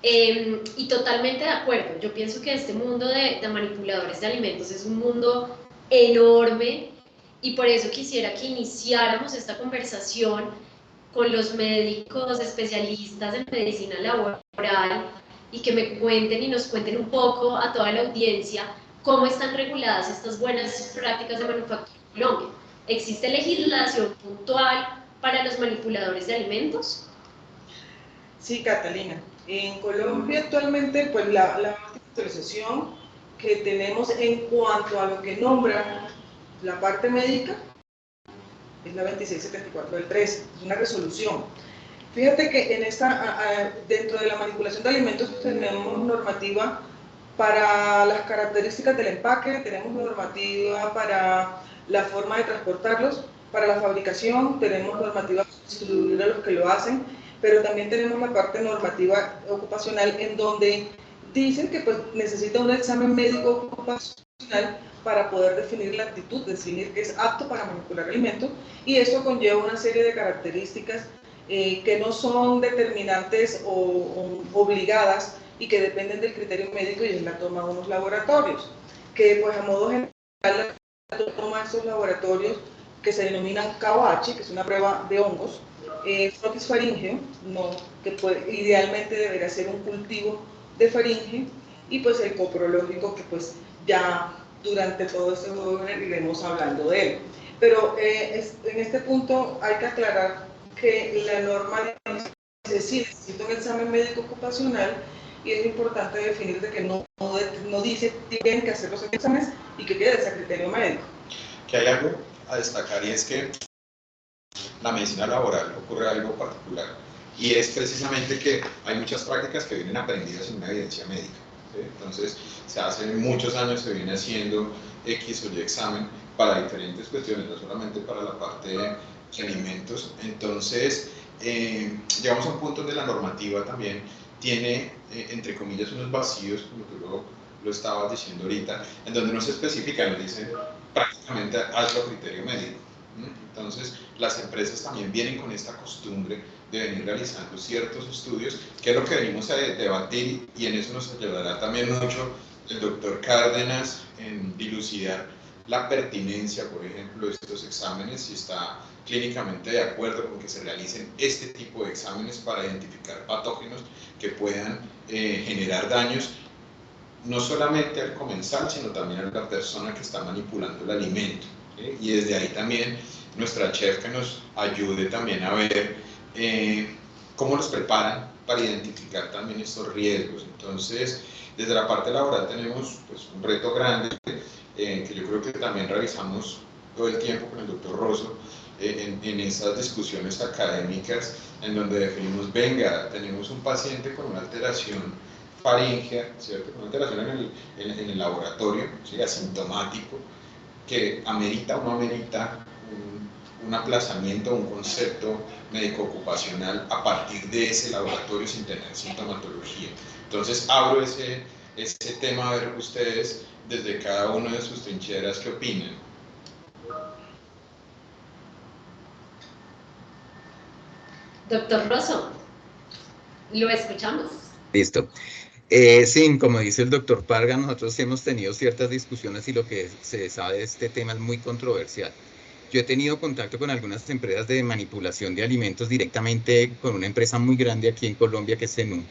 Y totalmente de acuerdo, yo pienso que este mundo de manipuladores de alimentos es un mundo enorme y por eso quisiera que iniciáramos esta conversación con los médicos especialistas en medicina laboral y que me cuenten y nos cuenten un poco a toda la audiencia cómo están reguladas estas buenas prácticas de manufactura en Colombia. ¿Existe legislación puntual para los manipuladores de alimentos? Sí, Catalina. En Colombia actualmente, pues la autorización que tenemos en cuanto a lo que nombra la parte médica es la 2674 del 13, es una resolución. Fíjate que en dentro de la manipulación de alimentos tenemos normativa para las características del empaque, tenemos normativa para la forma de transportarlos, para la fabricación tenemos normativa para sustituir a los que lo hacen, pero también tenemos la parte normativa ocupacional en donde dicen que pues, necesita un examen médico ocupacional para poder definir la actitud, definir que es apto para manipular alimentos, y esto conlleva una serie de características que no son determinantes o obligadas y que dependen del criterio médico y es la toma de unos laboratorios, que pues a modo general la toma de estos laboratorios que se denominan KOH, que es una prueba de hongos, frotis faríngeo, no, que idealmente debería ser un cultivo de faringe, y pues el coprológico que pues ya durante todo este webinar iremos hablando de él. Pero en este punto hay que aclarar que la norma dice sí, necesita un examen médico ocupacional y es importante definir de que no dice tienen que hacer los exámenes y que quede ese criterio médico. Que hay algo a destacar y es que la medicina laboral ocurre algo particular y es precisamente que hay muchas prácticas que vienen aprendidas en una evidencia médica. ¿Sí? Entonces, hace muchos años se viene haciendo X o Y examen para diferentes cuestiones, no solamente para la parte de alimentos. Entonces, llegamos a un punto donde la normativa también tiene, entre comillas, unos vacíos, como tú lo estabas diciendo ahorita, en donde no se especifica, nos dice prácticamente hazlo a criterio médico. Entonces, las empresas también vienen con esta costumbre de venir realizando ciertos estudios, que es lo que venimos a debatir, y en eso nos ayudará también mucho el doctor Cárdenas en dilucidar la pertinencia, por ejemplo, de estos exámenes, si está clínicamente de acuerdo con que se realicen este tipo de exámenes para identificar patógenos que puedan generar daños, no solamente al comensal, sino también a la persona que está manipulando el alimento. Y desde ahí también nuestra chef que nos ayude también a ver cómo los preparan para identificar también estos riesgos. Entonces, desde la parte laboral tenemos pues, un reto grande que yo creo que también realizamos todo el tiempo con el doctor Rosso en esas discusiones académicas en donde definimos, venga, tenemos un paciente con una alteración faríngea, ¿cierto? Una alteración en el laboratorio, ¿sí? Asintomático, que amerita o no amerita un aplazamiento, un concepto médico-ocupacional a partir de ese laboratorio sin tener sintomatología. Entonces abro ese tema a ver ustedes desde cada una de sus trincheras qué opinan. Doctor Rosso, lo escuchamos. Listo. Sí, como dice el doctor Parga, nosotros hemos tenido ciertas discusiones y lo que se sabe de este tema es muy controversial. Yo he tenido contacto con algunas empresas de manipulación de alimentos directamente con una empresa muy grande aquí en Colombia que es Zenú.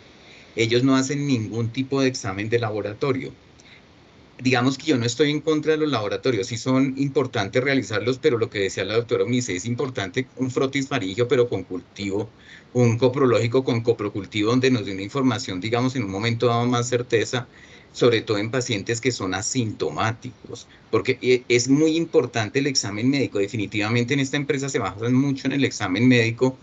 Ellos no hacen ningún tipo de examen de laboratorio. Digamos que yo no estoy en contra de los laboratorios, sí son importantes realizarlos, pero lo que decía la doctora Unice, es importante un frotis faríngeo, pero con cultivo, un coprológico con coprocultivo, donde nos dé una información, digamos, en un momento dado más certeza, sobre todo en pacientes que son asintomáticos, porque es muy importante el examen médico. Definitivamente en esta empresa se basan mucho en el examen médico.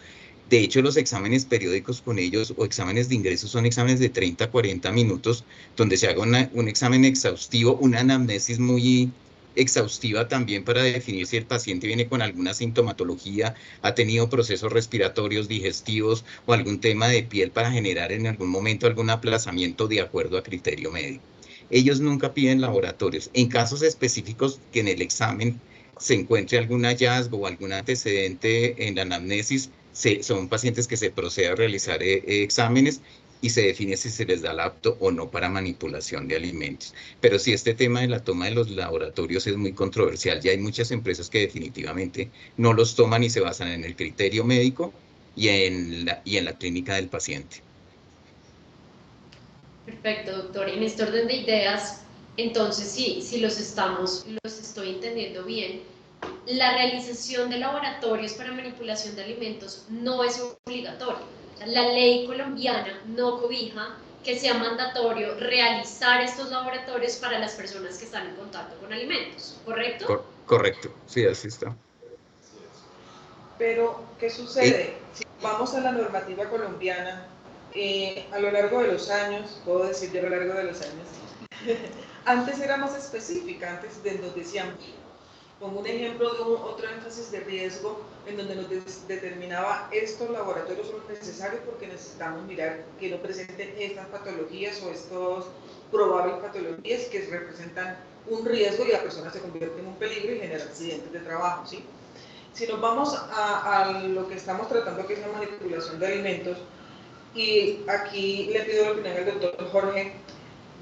De hecho, los exámenes periódicos con ellos o exámenes de ingreso son exámenes de 30 a 40 minutos, donde se haga un examen exhaustivo, una anamnesis muy exhaustiva también para definir si el paciente viene con alguna sintomatología, ha tenido procesos respiratorios, digestivos o algún tema de piel para generar en algún momento algún aplazamiento de acuerdo a criterio médico. Ellos nunca piden laboratorios. En casos específicos que en el examen se encuentre algún hallazgo o algún antecedente en la anamnesis, son pacientes que se procede a realizar exámenes y se define si se les da el apto o no para manipulación de alimentos. Pero sí, este tema de la toma de los laboratorios es muy controversial. Ya hay muchas empresas que definitivamente no los toman y se basan en el criterio médico y en la clínica del paciente. Perfecto, doctor. En este orden de ideas, entonces sí, si los estoy entendiendo bien, la realización de laboratorios para manipulación de alimentos no es obligatoria. O sea, la ley colombiana no cobija que sea mandatorio realizar estos laboratorios para las personas que están en contacto con alimentos, ¿correcto? Correcto, sí, así está. Pero, ¿qué sucede? Si vamos a la normativa colombiana, a lo largo de los años, puedo decir yo a lo largo de los años, antes era más específica, antes nos decían, pongo un ejemplo de otro énfasis de riesgo en donde nos determinaba estos laboratorios son necesarios porque necesitamos mirar que no presenten estas patologías o estos probables patologías que representan un riesgo y la persona se convierte en un peligro y genera accidentes de trabajo, ¿sí? Si nos vamos a lo que estamos tratando, que es la manipulación de alimentos, y aquí le pido la opinión al doctor Jorge,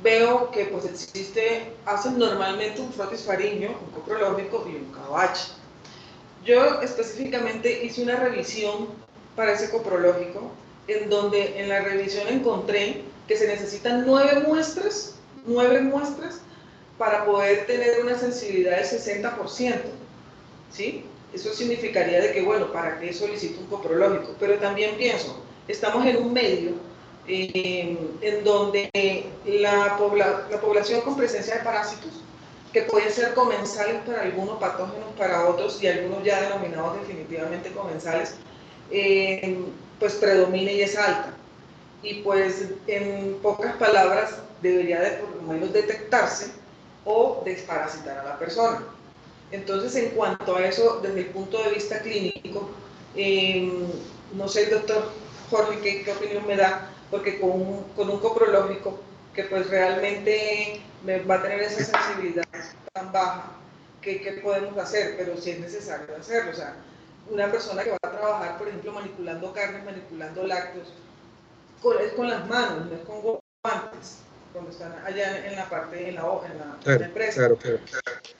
veo que pues hacen normalmente un frotis faríngeo, un coprológico y un cabache. Yo específicamente hice una revisión para ese coprológico, en donde en la revisión encontré que se necesitan 9 muestras para poder tener una sensibilidad del 60%, ¿sí? Eso significaría de que, bueno, ¿para qué solicito un coprológico? Pero también pienso, estamos en un medio en donde la población con presencia de parásitos, que pueden ser comensales para algunos, patógenos para otros y algunos ya denominados definitivamente comensales, pues predomina y es alta. Y pues en pocas palabras debería de por lo menos detectarse o desparasitar a la persona. Entonces, en cuanto a eso, desde el punto de vista clínico, no sé, doctor Jorge, ¿qué opinión me da? Porque con un coprológico que pues realmente va a tener esa sensibilidad tan baja, ¿qué podemos hacer? Pero si es necesario hacerlo. O sea, una persona que va a trabajar, por ejemplo, manipulando carnes, manipulando lácteos, es con las manos, no es con guantes, cuando están allá en la parte, en la empresa. Claro.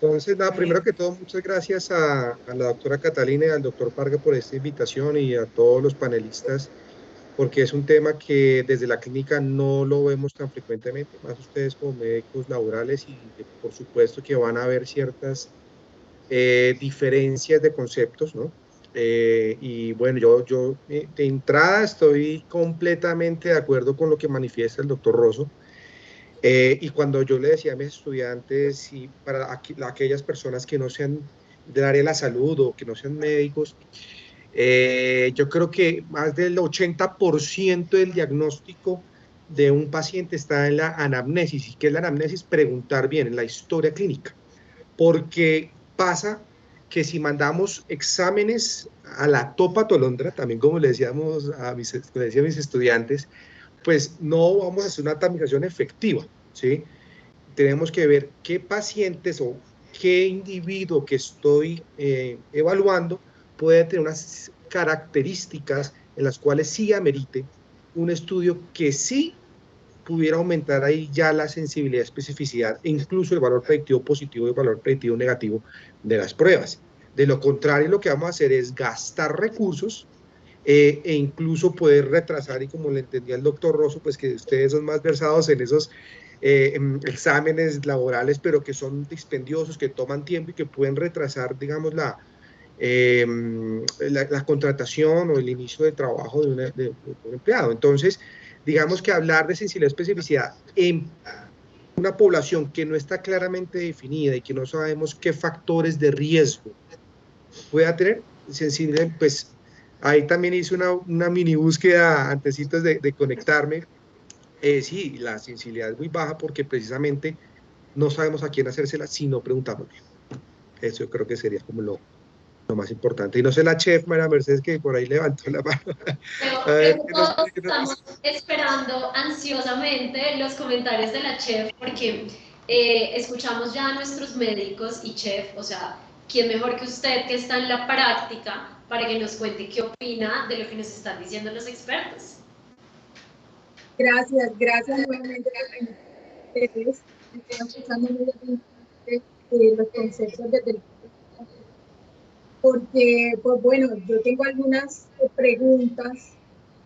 Entonces, nada, primero que todo, muchas gracias a la doctora Catalina y al doctor Parga por esta invitación y a todos los panelistas, porque es un tema que desde la clínica no lo vemos tan frecuentemente, más ustedes como médicos laborales y por supuesto que van a haber ciertas diferencias de conceptos, ¿no? Y bueno, yo de entrada estoy completamente de acuerdo con lo que manifiesta el doctor Rosso. Y cuando yo le decía a mis estudiantes y para aquellas personas que no sean del área de la salud o que no sean médicos, yo creo que más del 80% del diagnóstico de un paciente está en la anamnesis. ¿Y qué es la anamnesis? Preguntar bien, en la historia clínica. Porque pasa que si mandamos exámenes a la topa tolondra, también como le decíamos le decía a mis estudiantes, pues no vamos a hacer una tamización efectiva, ¿sí? Tenemos que ver qué pacientes o qué individuo que estoy evaluando puede tener unas características en las cuales sí amerite un estudio que sí pudiera aumentar ahí ya la sensibilidad, especificidad e incluso el valor predictivo positivo y el valor predictivo negativo de las pruebas. De lo contrario, lo que vamos a hacer es gastar recursos e incluso poder retrasar, y como le entendía el doctor Rosso, pues que ustedes son más versados en esos exámenes laborales, pero que son dispendiosos, que toman tiempo y que pueden retrasar, digamos, la contratación o el inicio de trabajo de un empleado. Entonces, digamos que hablar de sensibilidad y especificidad en una población que no está claramente definida y que no sabemos qué factores de riesgo pueda tener sensibilidad, pues ahí también hice una mini búsqueda antecitos de conectarme. Sí, la sensibilidad es muy baja porque precisamente no sabemos a quién hacérsela si no preguntamos bien. Eso yo creo que sería como lo más importante. Y no sé la chef María Mercedes que por ahí levantó la mano. Pero todos estamos esperando ansiosamente los comentarios de la chef porque escuchamos ya a nuestros médicos y chef, o sea, ¿quién mejor que usted que está en la práctica para que nos cuente qué opina de lo que nos están diciendo los expertos? Gracias nuevamente por ustedes. Están escuchando muy atentamente los conceptos desde el porque, pues bueno, yo tengo algunas preguntas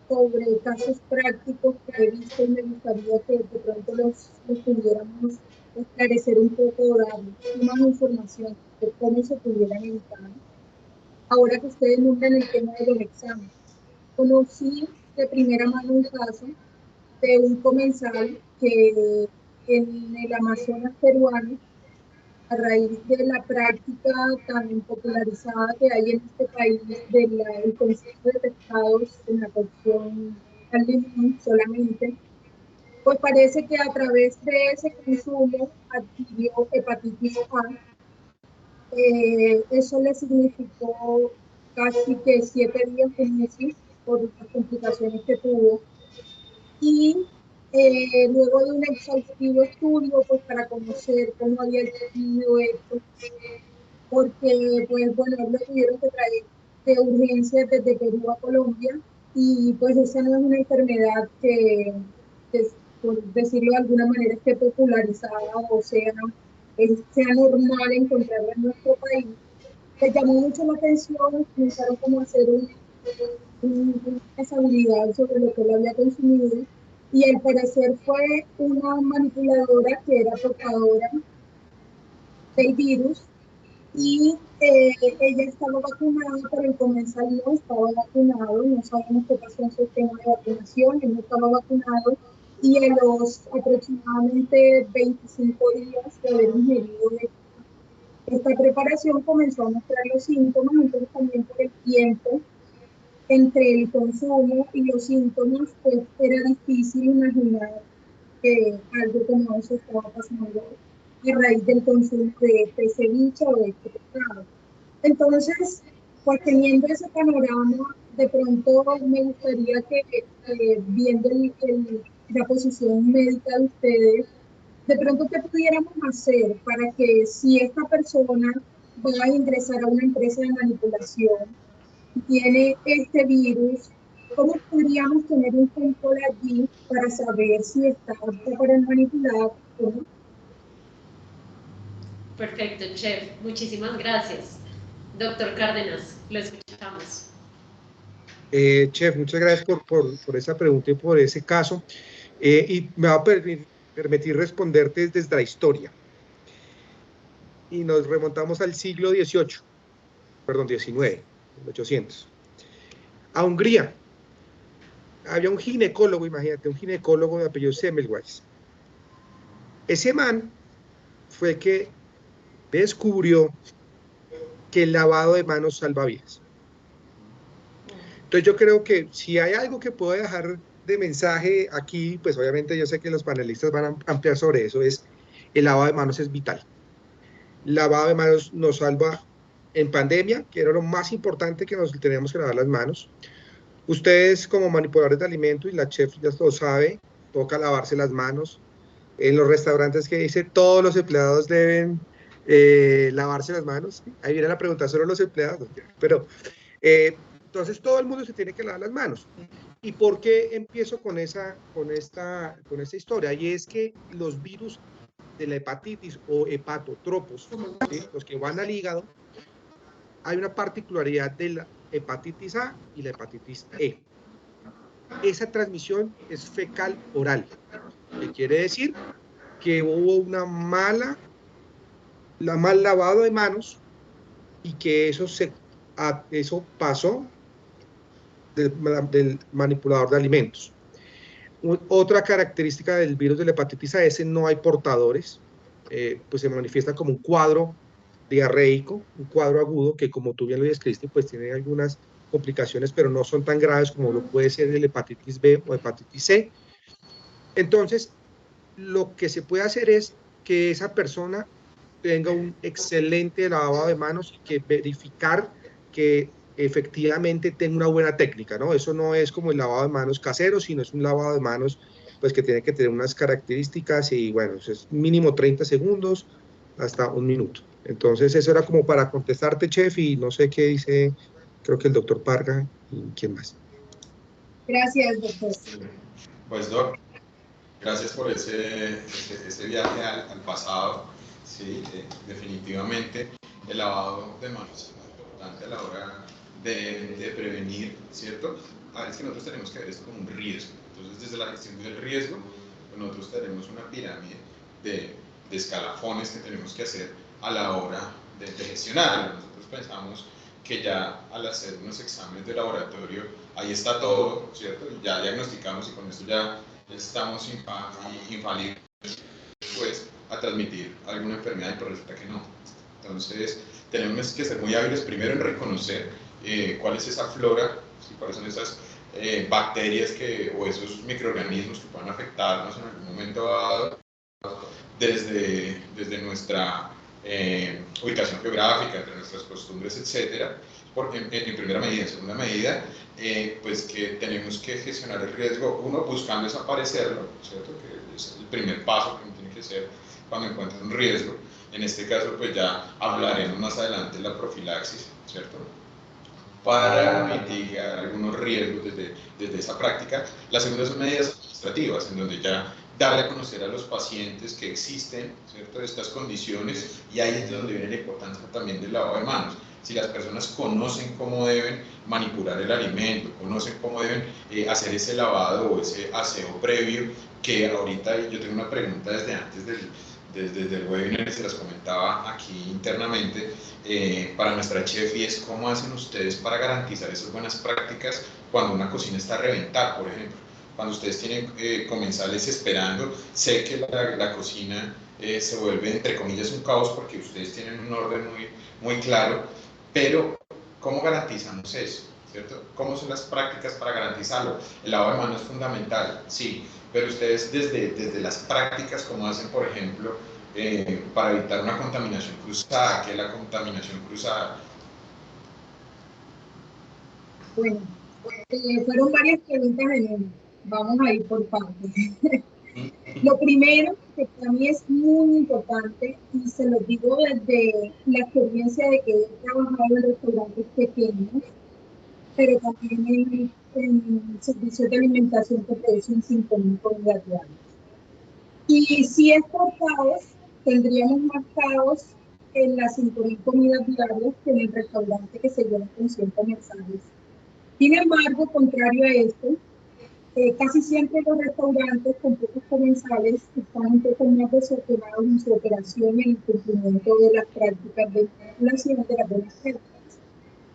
sobre casos prácticos que he visto y me gustaría que de pronto los pudiéramos esclarecer un poco, dar más información de cómo se pudieran evitar. Ahora que ustedes nombran el tema de los exámenes, conocí de primera mano un caso de un comensal que en el Amazonas peruano, a raíz de la práctica tan popularizada que hay en este país del consumo de pescados en la cocción al limón solamente, pues parece que a través de ese consumo adquirió hepatitis A. Eso le significó casi que 7 días de UCI por las complicaciones que tuvo. Y luego de un exhaustivo estudio, pues para conocer cómo había adquirido esto, porque pues bueno, lo tuvieron que traer de urgencia desde Perú a Colombia, y pues esa no es una enfermedad que, por decirlo de alguna manera, esté popularizada o sea normal encontrarla en nuestro país. Les llamó mucho la atención, comenzaron como a hacer una trazabilidad sobre lo que él había consumido, y al parecer fue una manipuladora que era portadora del virus, y ella estaba vacunada, pero el comensal no estaba vacunado. No sabemos qué pasó en su tema de vacunación, él no estaba vacunado, y a los aproximadamente 25 días de haber ingerido esta preparación comenzó a mostrar los síntomas. Entonces también por el tiempo entre el consumo y los síntomas, pues era difícil imaginar que algo como eso estaba pasando a raíz del consumo de este ceviche o de este pescado. Entonces, pues teniendo ese panorama, de pronto me gustaría que viendo la posición médica de ustedes, de pronto qué pudiéramos hacer para que si esta persona va a ingresar a una empresa de manipulación y tiene este virus, ¿cómo podríamos tener un control allí para saber si está apto para manipular o no? Perfecto, chef. Muchísimas gracias. Doctor Cárdenas, lo escuchamos. Chef, muchas gracias por esa pregunta y por ese caso. Y me va a permitir responderte desde la historia. Y nos remontamos al siglo XVIII, perdón, XIX, 1800. A Hungría. Había un ginecólogo, imagínate, un ginecólogo de apellido Semmelweis. Ese man fue que descubrió que el lavado de manos salva vidas. Entonces yo creo que si hay algo que puedo dejar de mensaje aquí, pues obviamente yo sé que los panelistas van a ampliar sobre eso, es el lavado de manos es vital. El lavado de manos nos salva en pandemia, que era lo más importante, que nos teníamos que lavar las manos. Ustedes como manipuladores de alimentos, y la chef ya lo sabe, toca lavarse las manos. En los restaurantes que dice todos los empleados deben lavarse las manos. Ahí viene la pregunta, ¿solo los empleados? Pero entonces todo el mundo se tiene que lavar las manos. ¿Y por qué empiezo con esta historia? Y es que los virus de la hepatitis o hepatotropos, ¿sí?, los que van al hígado, hay una particularidad de la hepatitis A y la hepatitis E. Esa transmisión es fecal oral, que quiere decir que hubo mal lavado de manos, y que eso pasó del manipulador de alimentos. Otra característica del virus de la hepatitis A es que no hay portadores, pues se manifiesta como un cuadro diarreico, un cuadro agudo que, como tú bien lo describiste, pues tiene algunas complicaciones, pero no son tan graves como lo puede ser el hepatitis B o hepatitis C. Entonces, lo que se puede hacer es que esa persona tenga un excelente lavado de manos, y que verificar que efectivamente tenga una buena técnica, ¿no? Eso no es como el lavado de manos casero, sino es un lavado de manos pues que tiene que tener unas características, y bueno, es mínimo 30 segundos hasta un minuto. Entonces eso era como para contestarte, chef, y no sé qué dice, creo que el doctor Parga y quién más. Gracias, doctor. Pues, Doc, gracias por ese viaje al pasado. Sí, definitivamente el lavado de manos es muy importante a la hora de prevenir, ¿cierto? A ver, es que nosotros tenemos que ver esto como un riesgo. Entonces, desde la gestión del riesgo, pues nosotros tenemos una pirámide de escalafones que tenemos que hacer a la hora de gestionarlo. Nosotros pensamos que ya al hacer unos exámenes de laboratorio, ahí está todo, ¿cierto? Ya diagnosticamos y con esto ya estamos infalibles pues, a transmitir alguna enfermedad, pero resulta que no. Entonces, tenemos que ser muy hábiles primero en reconocer cuál es esa flora, ¿sí? Cuáles son esas bacterias o esos microorganismos que puedan afectarnos en algún momento dado desde nuestra ubicación geográfica, entre nuestras costumbres, etcétera, en primera medida. En segunda medida, pues que tenemos que gestionar el riesgo, uno, buscando desaparecerlo, ¿cierto? Que es el primer paso que tiene que ser cuando encuentra un riesgo. En este caso, pues ya hablaremos más adelante de la profilaxis, ¿cierto? Para mitigar algunos riesgos desde esa práctica. La segunda son medidas administrativas, en donde ya darle a conocer a los pacientes que existen, ¿cierto?, estas condiciones, y ahí es donde viene la importancia también del lavado de manos. Si las personas conocen cómo deben manipular el alimento, conocen cómo deben hacer ese lavado o ese aseo previo, que ahorita yo tengo una pregunta desde antes desde el webinar, se las comentaba aquí internamente, para nuestra chef, y es cómo hacen ustedes para garantizar esas buenas prácticas cuando una cocina está a reventar, por ejemplo. Cuando ustedes tienen comensales esperando, sé que la cocina se vuelve, entre comillas, un caos porque ustedes tienen un orden muy claro, pero ¿cómo garantizamos eso? ¿Cierto? ¿Cómo son las prácticas para garantizarlo? El lavado de manos es fundamental, sí, pero ustedes desde las prácticas, ¿cómo hacen, por ejemplo, para evitar una contaminación cruzada? ¿Qué es la contaminación cruzada? Bueno, fueron varias preguntas en una. Vamos a ir por partes. Lo primero, que para mí es muy importante, y se lo digo desde la experiencia de que he trabajado en restaurantes pequeños, pero también en servicios de alimentación que producen 5.000 comidas diarias. Y si es por caos, tendríamos más caos en las 5.000 comidas diarias que en el restaurante que se llena con 100 comensales. Sin embargo, contrario a esto, casi siempre los restaurantes con pocos comensales están un poco más desordenados en su operación y en el cumplimiento de las prácticas de manipulación de las buenas prácticas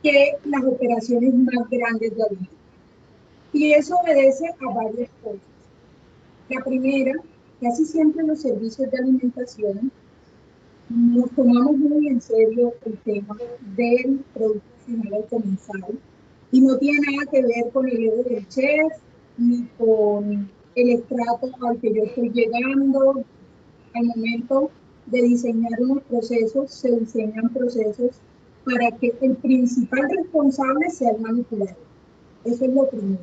que las operaciones más grandes de alimentos. Y eso obedece a varias cosas. La primera, casi siempre en los servicios de alimentación nos tomamos muy en serio el tema del producto final al comensal, y no tiene nada que ver con el ego del chef ni con el estrato al que yo estoy llegando. Al momento de diseñar unos procesos, se diseñan procesos para que el principal responsable sea el manipulador. Eso es lo primero.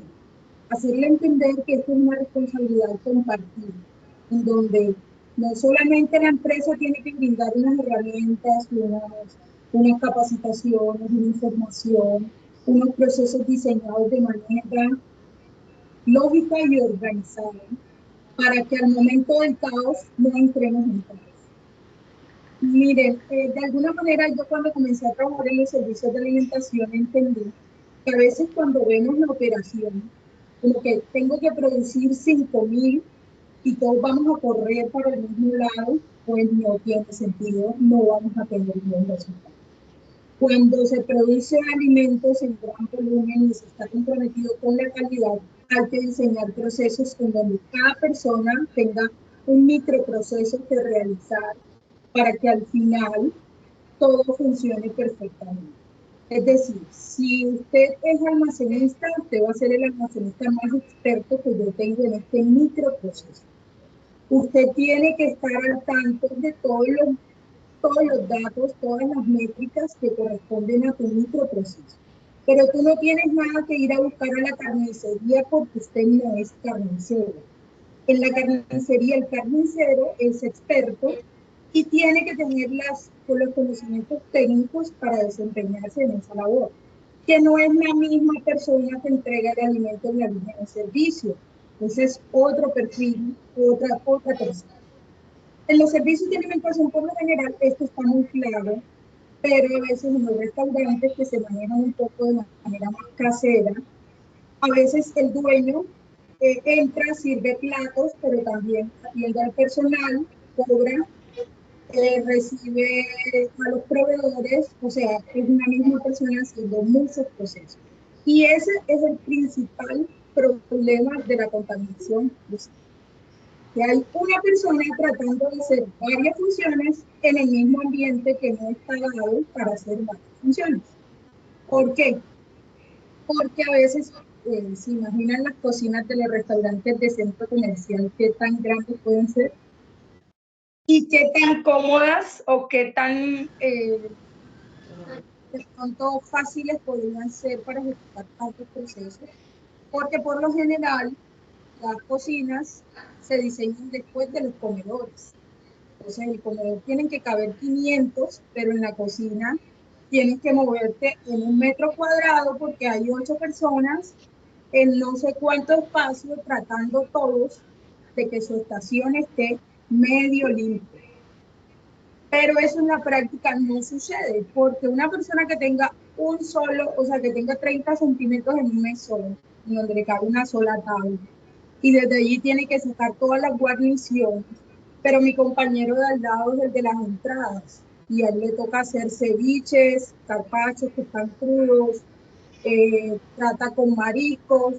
Hacerle entender que esto es una responsabilidad compartida, en donde no solamente la empresa tiene que brindar unas herramientas, unas capacitaciones, una información, unos procesos diseñados de manera lógica y organizada, para que al momento del caos no entremos en caos. Miren, de alguna manera yo cuando comencé a trabajar en los servicios de alimentación entendí que a veces cuando vemos la operación, como que tengo que producir 5.000 y todos vamos a correr para el mismo lado, pues no tiene sentido, no vamos a tener buen resultado. Cuando se produce alimentos en gran volumen y se está comprometido con la calidad, hay que diseñar procesos en donde cada persona tenga un microproceso que realizar para que al final todo funcione perfectamente. Es decir, si usted es almacenista, usted va a ser el almacenista más experto que yo tengo en este microproceso. Usted tiene que estar al tanto de todos los datos, todas las métricas que corresponden a tu microproceso. Pero tú no tienes nada que ir a buscar a la carnicería porque usted no es carnicero. En la carnicería el carnicero es experto y tiene que tener los conocimientos técnicos para desempeñarse en esa labor, que no es la misma persona que entrega el alimento en la línea de servicio. Ese es otro perfil, otra persona. En los servicios de alimentación, por lo general, esto está muy claro, pero a veces en los restaurantes que se manejan un poco de manera más casera, a veces el dueño entra, sirve platos, pero también atiende al personal, cobra, recibe a los proveedores, o sea, es una misma persona haciendo muchos procesos. Y ese es el principal problema de la contaminación, que hay una persona tratando de hacer varias funciones en el mismo ambiente que no está dado para hacer varias funciones. ¿Por qué? Porque a veces se imaginan las cocinas de los restaurantes de centro comercial, qué tan grandes pueden ser y qué tan cómodas o qué tan de pronto fáciles podrían ser para ejecutar tantos procesos, porque por lo general las cocinas se diseñan después de los comedores. O sea, en el comedor tienen que caber 500, pero en la cocina tienes que moverte en 1 metro cuadrado porque hay 8 personas en no sé cuánto espacio tratando todos de que su estación esté medio limpia. Pero eso en la práctica no sucede, porque una persona que tenga un solo, o sea, que tenga 30 centímetros en un mesón, en donde le cabe una sola tabla, y desde allí tiene que sacar todas las guarniciones, pero mi compañero de al lado es el de las entradas, y a él le toca hacer ceviches, carpachos que están crudos, trata con mariscos,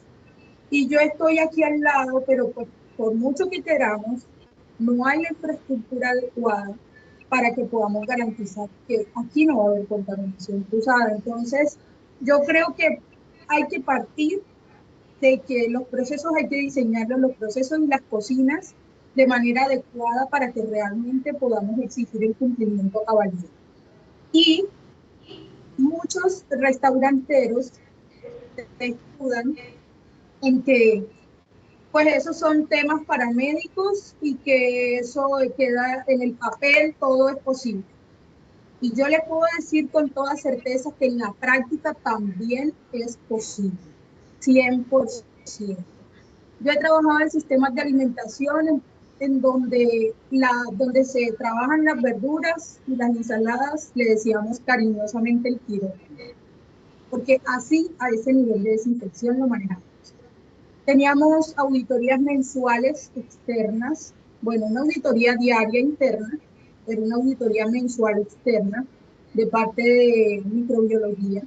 y yo estoy aquí al lado, pero por mucho que queramos, no hay la infraestructura adecuada para que podamos garantizar que aquí no va a haber contaminación cruzada. Entonces, yo creo que hay que partir de que los procesos hay que diseñarlos, los procesos y las cocinas de manera adecuada para que realmente podamos exigir el cumplimiento a cabalidad. Y muchos restauranteros escudan en que pues esos son temas para médicos y que eso queda en el papel, todo es posible. Y yo le puedo decir con toda certeza que en la práctica también es posible, 100%. Yo he trabajado en sistemas de alimentación en donde se trabajan las verduras y las ensaladas, le decíamos cariñosamente el quirófano, porque así a ese nivel de desinfección lo manejamos. Teníamos auditorías mensuales externas, bueno, una auditoría diaria interna, pero una auditoría mensual externa de parte de microbiología,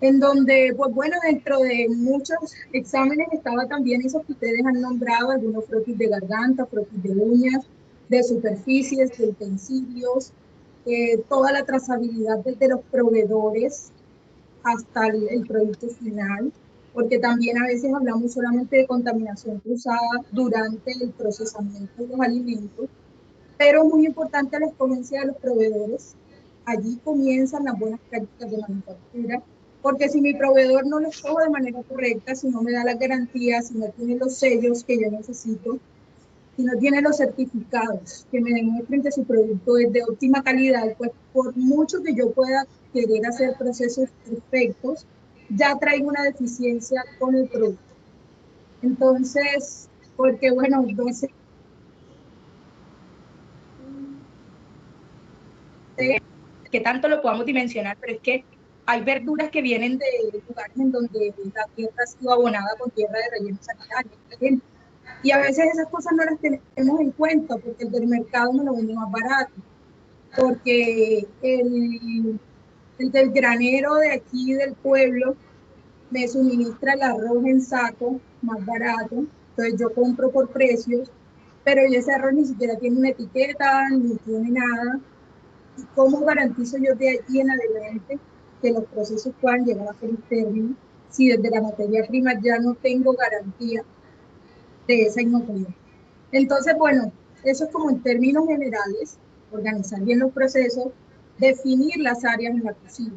en donde, pues bueno, dentro de muchos exámenes estaba también esos que ustedes han nombrado, algunos frotis de garganta, frotis de uñas, de superficies, de utensilios, toda la trazabilidad desde los proveedores hasta el producto final, porque también a veces hablamos solamente de contaminación cruzada durante el procesamiento de los alimentos, pero muy importante la escogencia de los proveedores. Allí comienzan las buenas prácticas de manufactura, porque si mi proveedor no lo escojo de manera correcta, si no me da las garantías, si no tiene los sellos que yo necesito, si no tiene los certificados que me demuestren que su producto es de óptima calidad, pues por mucho que yo pueda querer hacer procesos perfectos, ya traigo una deficiencia con el producto. Entonces, porque bueno, no sé qué tanto lo podamos dimensionar, pero es que hay verduras que vienen de lugares en donde la tierra ha sido abonada con tierra de relleno sanitario. Y a veces esas cosas no las tenemos en cuenta porque el del mercado me lo vende más barato, porque el del granero de aquí del pueblo me suministra el arroz en saco más barato, entonces yo compro por precios, pero ese arroz ni siquiera tiene una etiqueta, ni tiene nada. ¿Y cómo garantizo yo de aquí en adelante que los procesos puedan llegar a feliz término si desde la materia prima ya no tengo garantía de esa inocuidad? Entonces, bueno, eso es como en términos generales, organizar bien los procesos, definir las áreas en la cocina,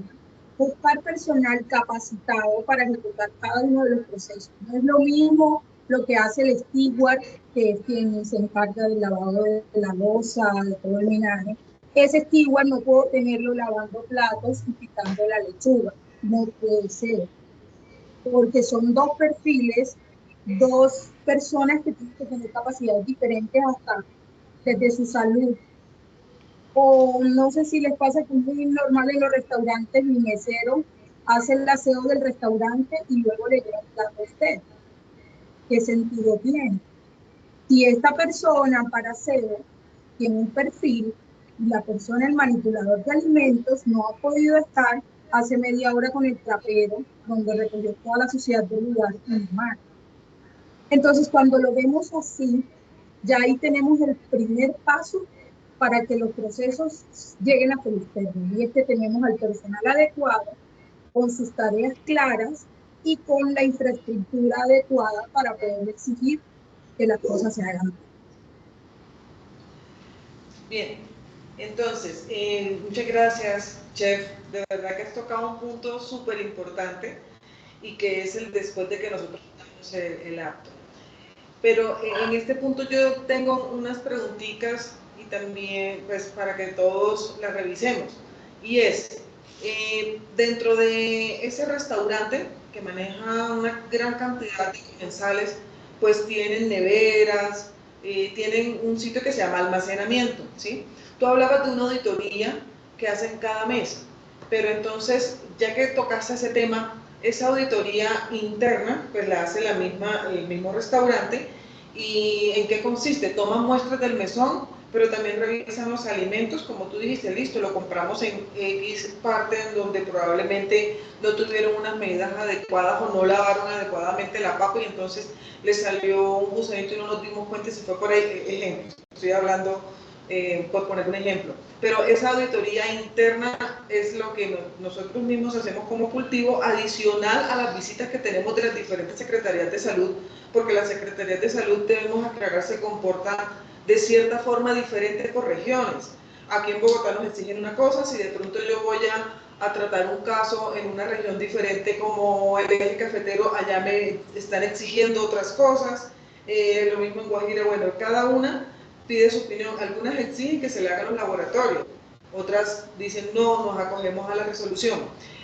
buscar personal capacitado para ejecutar cada uno de los procesos. No es lo mismo lo que hace el steward, que es quien se encarga del lavado de la loza, de todo el menaje. Ese steward no puedo tenerlo lavando platos y picando la lechuga, no puede ser, porque son dos perfiles dos personas que tienen que tener capacidades diferentes hasta desde su salud. O no sé si les pasa que es muy normal en los restaurantes, mi mesero hace el aseo del restaurante y luego le lleva el plato a usted. ¿Qué sentido tiene? Si esta persona para aseo tiene un perfil y la persona, el manipulador de alimentos, no ha podido estar hace media hora con el trapero, donde recogió toda la suciedad del lugar normal. Entonces, cuando lo vemos así, ya ahí tenemos el primer paso para que los procesos lleguen a feliz término. Y es que tenemos al personal adecuado, con sus tareas claras y con la infraestructura adecuada para poder exigir que las cosas se hagan. Bien, entonces, muchas gracias, Chef. De verdad que has tocado un punto súper importante y que es el después de que nosotros damos el acto. Pero en este punto yo tengo unas preguntitas y también pues para que todos las revisemos. Y es, dentro de ese restaurante que maneja una gran cantidad de comensales, pues tienen neveras, tienen un sitio que se llama almacenamiento, ¿sí? Tú hablabas de una auditoría que hacen cada mes, pero entonces, ya que tocaste ese tema, esa auditoría interna, pues la hace el mismo restaurante. ¿Y en qué consiste? Toman muestras del mesón, pero también revisan los alimentos, como tú dijiste, listo, lo compramos en X parte en donde probablemente no tuvieron unas medidas adecuadas o no lavaron adecuadamente la papa y entonces le salió un gusanito y no nos dimos cuenta y se fue por ahí. Ejemplo, estoy hablando por poner un ejemplo. Pero esa auditoría interna es lo que nosotros mismos hacemos como cultivo, adicional a las visitas que tenemos de las diferentes secretarías de salud, porque las secretarías de salud, debemos aclarar, se comportan de cierta forma diferente por regiones. Aquí en Bogotá nos exigen una cosa, si de pronto yo voy a tratar un caso en una región diferente como el eje cafetero, allá me están exigiendo otras cosas, lo mismo en Guajira, bueno, cada una pide su opinión, algunas exigen que se le hagan los laboratorios, otras dicen no, nos acogemos a la resolución.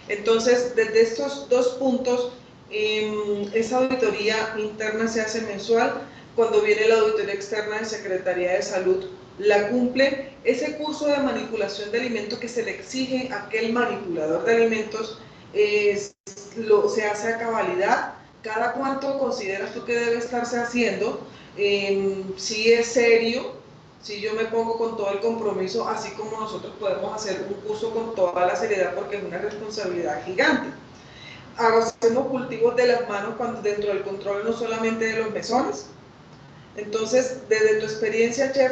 Entonces, desde estos dos puntos, esa auditoría interna se hace mensual. Cuando viene la auditoría externa de Secretaría de Salud, la cumple. Ese curso de manipulación de alimentos que se le exige a aquel manipulador de alimentos se hace a cabalidad. ¿Cada cuánto consideras tú que debe estarse haciendo? Si es serio, si yo me pongo con todo el compromiso, así como nosotros podemos hacer un curso con toda la seriedad, porque es una responsabilidad gigante. Hacemos cultivos de las manos cuando dentro del control no solamente de los mesones. Entonces, desde tu experiencia, chef,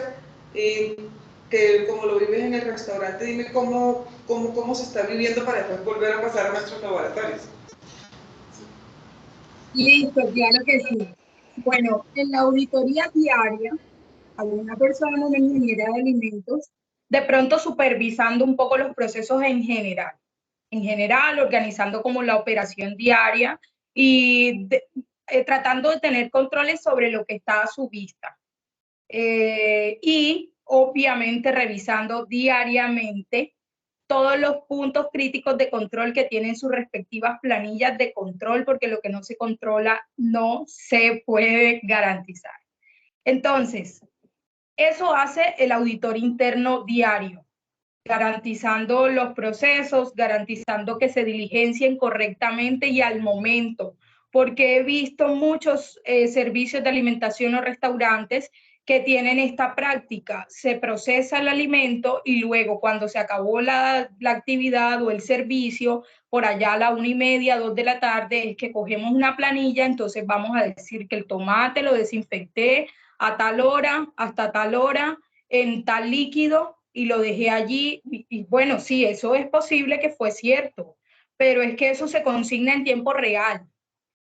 que como lo vives en el restaurante, dime cómo se está viviendo para después volver a pasar a nuestros laboratorios. Listo, claro que sí. Bueno, en la auditoría diaria, hay una persona, una ingeniera de alimentos, de pronto supervisando un poco los procesos en general, organizando como la operación diaria y tratando de tener controles sobre lo que está a su vista. Y obviamente revisando diariamente todos los puntos críticos de control que tienen sus respectivas planillas de control, porque lo que no se controla no se puede garantizar. Entonces, eso hace el auditor interno diario, garantizando los procesos, garantizando que se diligencien correctamente y al momento, porque he visto muchos servicios de alimentación o restaurantes que tienen esta práctica. Se procesa el alimento y luego cuando se acabó la actividad o el servicio, por allá a la 1:30, 2 de la tarde, es que cogemos una planilla, entonces vamos a decir que el tomate lo desinfecté a tal hora, hasta tal hora, en tal líquido, y lo dejé allí. Y bueno, sí, eso es posible que fue cierto, pero es que eso se consigna en tiempo real,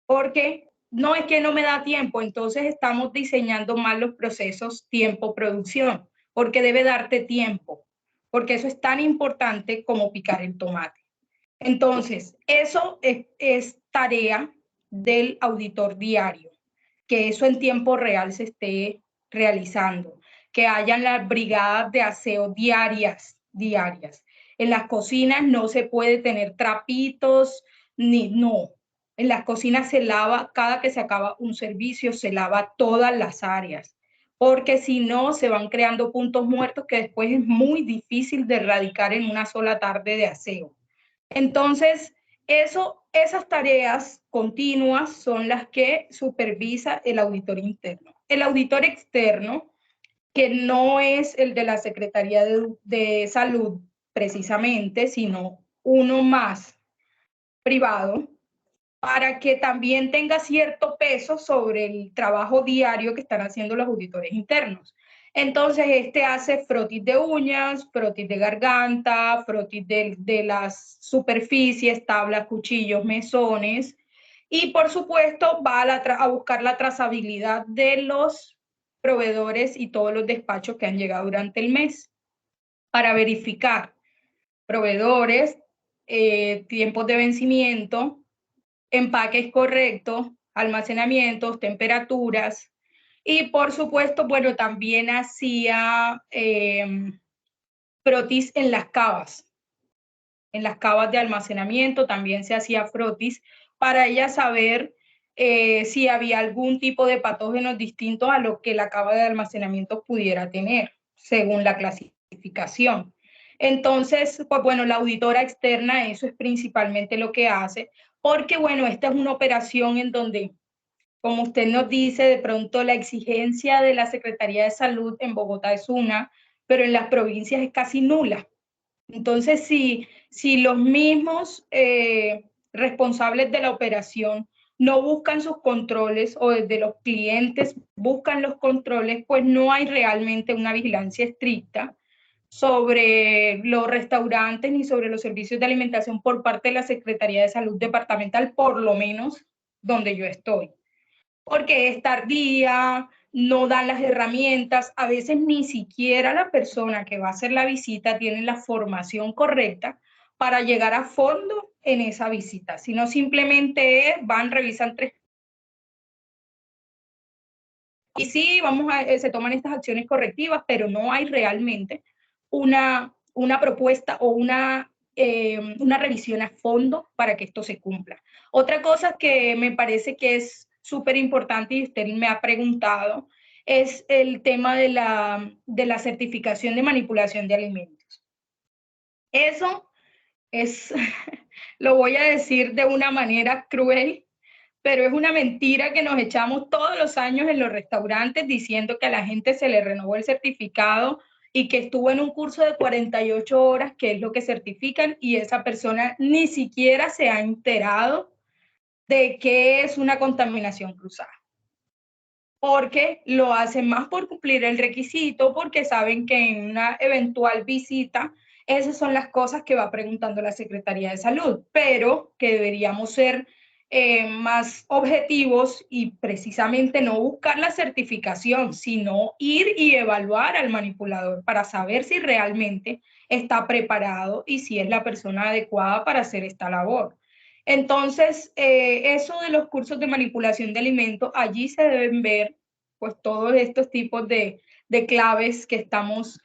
porque no es que no me da tiempo, entonces estamos diseñando mal los procesos tiempo-producción, porque debe darte tiempo, porque eso es tan importante como picar el tomate. Entonces, eso es tarea del auditor diario, que eso en tiempo real se esté realizando, que hayan las brigadas de aseo diarias. En las cocinas no se puede tener trapitos, no. En las cocinas se lava, cada que se acaba un servicio, se lava todas las áreas, porque si no, se van creando puntos muertos que después es muy difícil de erradicar en una sola tarde de aseo. Entonces, esas tareas continuas son las que supervisa el auditor interno. El auditor externo, que no es el de la Secretaría de Salud precisamente, sino uno más privado, para que también tenga cierto peso sobre el trabajo diario que están haciendo los auditores internos. Entonces, este hace frotis de uñas, frotis de garganta, frotis de las superficies, tablas, cuchillos, mesones, y por supuesto va a buscar la trazabilidad de los proveedores y todos los despachos que han llegado durante el mes para verificar proveedores, tiempos de vencimiento, empaques correctos, almacenamientos, temperaturas, y por supuesto, bueno, también hacía frotis en las cavas de almacenamiento, también se hacía frotis para ella saber si había algún tipo de patógenos distintos a lo que la cava de almacenamiento pudiera tener, según la clasificación. Entonces, pues bueno, la auditora externa, eso es principalmente lo que hace, porque bueno, esta es una operación en donde, como usted nos dice, de pronto la exigencia de la Secretaría de Salud en Bogotá es una, pero en las provincias es casi nula. Entonces, si los mismos responsables de la operación no buscan sus controles o desde los clientes buscan los controles, pues no hay realmente una vigilancia estricta sobre los restaurantes ni sobre los servicios de alimentación por parte de la Secretaría de Salud Departamental, por lo menos donde yo estoy. Porque es tardía, no dan las herramientas, a veces ni siquiera la persona que va a hacer la visita tiene la formación correcta para llegar a fondo en esa visita, sino simplemente van, revisan 3. Y sí, se toman estas acciones correctivas, pero no hay realmente una propuesta o una revisión a fondo para que esto se cumpla. Otra cosa que me parece que es súper importante y usted me ha preguntado es el tema de la certificación de manipulación de alimentos. Eso es, lo voy a decir de una manera cruel, pero es una mentira que nos echamos todos los años en los restaurantes diciendo que a la gente se le renovó el certificado y que estuvo en un curso de 48 horas, que es lo que certifican, y esa persona ni siquiera se ha enterado de qué es una contaminación cruzada. Porque lo hacen más por cumplir el requisito, porque saben que en una eventual visita esas son las cosas que va preguntando la Secretaría de Salud, pero que deberíamos ser más objetivos y precisamente no buscar la certificación, sino ir y evaluar al manipulador para saber si realmente está preparado y si es la persona adecuada para hacer esta labor. Entonces, eso de los cursos de manipulación de alimentos, allí se deben ver pues todos estos tipos de claves que estamos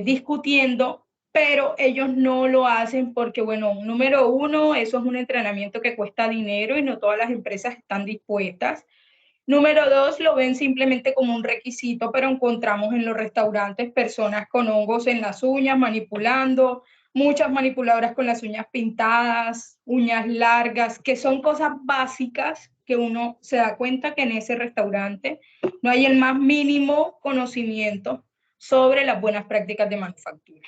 discutiendo, pero ellos no lo hacen porque, bueno, número uno, eso es un entrenamiento que cuesta dinero y no todas las empresas están dispuestas. Número dos, lo ven simplemente como un requisito, pero encontramos en los restaurantes personas con hongos en las uñas manipulando, muchas manipuladoras con las uñas pintadas, uñas largas, que son cosas básicas que uno se da cuenta que en ese restaurante no hay el más mínimo conocimiento sobre las buenas prácticas de manufactura.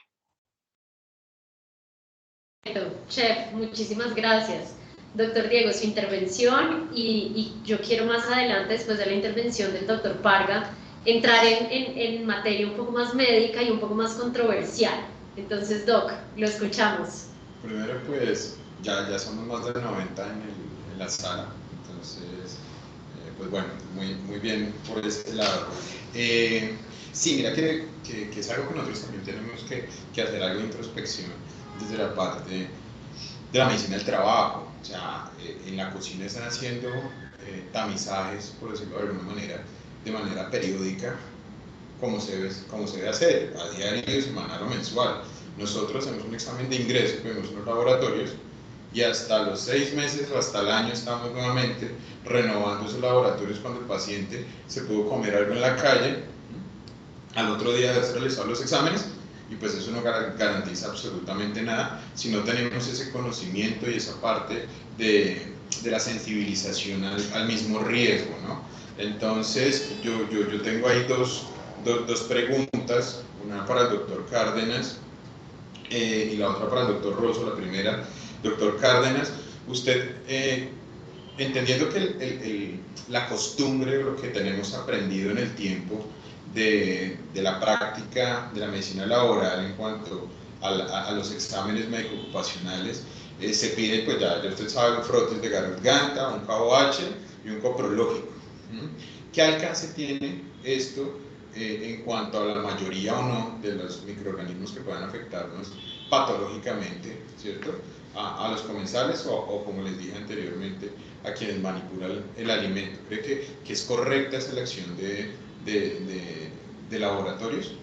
Chef, muchísimas gracias. Doctor Diego, su intervención y yo quiero más adelante, después de la intervención del doctor Parga, entrar en materia un poco más médica y un poco más controversial. Entonces, Doc, lo escuchamos. Primero, pues, ya somos más de 90 en la sala, entonces, pues bueno, muy bien por este lado. Sí, mira que es algo que nosotros también tenemos que hacer algo de introspección desde la parte de la medicina del trabajo. O sea, en la cocina están haciendo tamizajes, por decirlo de alguna manera, de manera periódica, como se debe hacer, a diario, semanal o mensual. Nosotros hacemos un examen de ingreso, vemos unos laboratorios y hasta los 6 meses o hasta el año estamos nuevamente renovando esos laboratorios cuando el paciente se pudo comer algo en la calle, al otro día de haber realizado los exámenes, y pues eso no garantiza absolutamente nada si no tenemos ese conocimiento y esa parte de la sensibilización al mismo riesgo, ¿no? Entonces yo tengo ahí dos preguntas, una para el doctor Cárdenas y la otra para el doctor Rosso. La primera, doctor Cárdenas, usted, entendiendo que la costumbre o lo que tenemos aprendido en el tiempo de la práctica de la medicina laboral en cuanto a los exámenes médico-ocupacionales, se pide, pues ya usted sabe, un frotis de garganta, un KOH y un coprológico. ¿Qué alcance tiene esto en cuanto a la mayoría o no de los microorganismos que puedan afectarnos patológicamente, ¿cierto? A los comensales o, como les dije anteriormente, a quienes manipulan el alimento? ¿Cree que es correcta esa elección de laboratorios?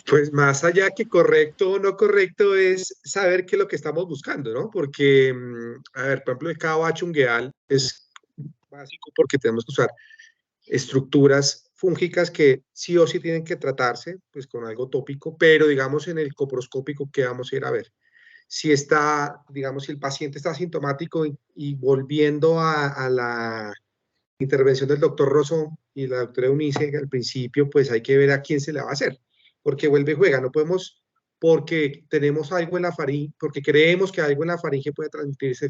Pues más allá que correcto o no correcto es saber qué es lo que estamos buscando, ¿no? Porque, a ver, por ejemplo, el KOH ungueal es básico porque tenemos que usar estructuras fúngicas que sí o sí tienen que tratarse, pues con algo tópico, pero digamos en el coproscópico, ¿qué vamos a ir a ver? Si está, digamos, si el paciente está asintomático y volviendo a la intervención del doctor Rosso y la doctora Eunice al principio, pues hay que ver a quién se le va a hacer, porque vuelve y juega, no podemos, porque tenemos algo en la faringe, porque creemos que algo en la faringe puede transmitirse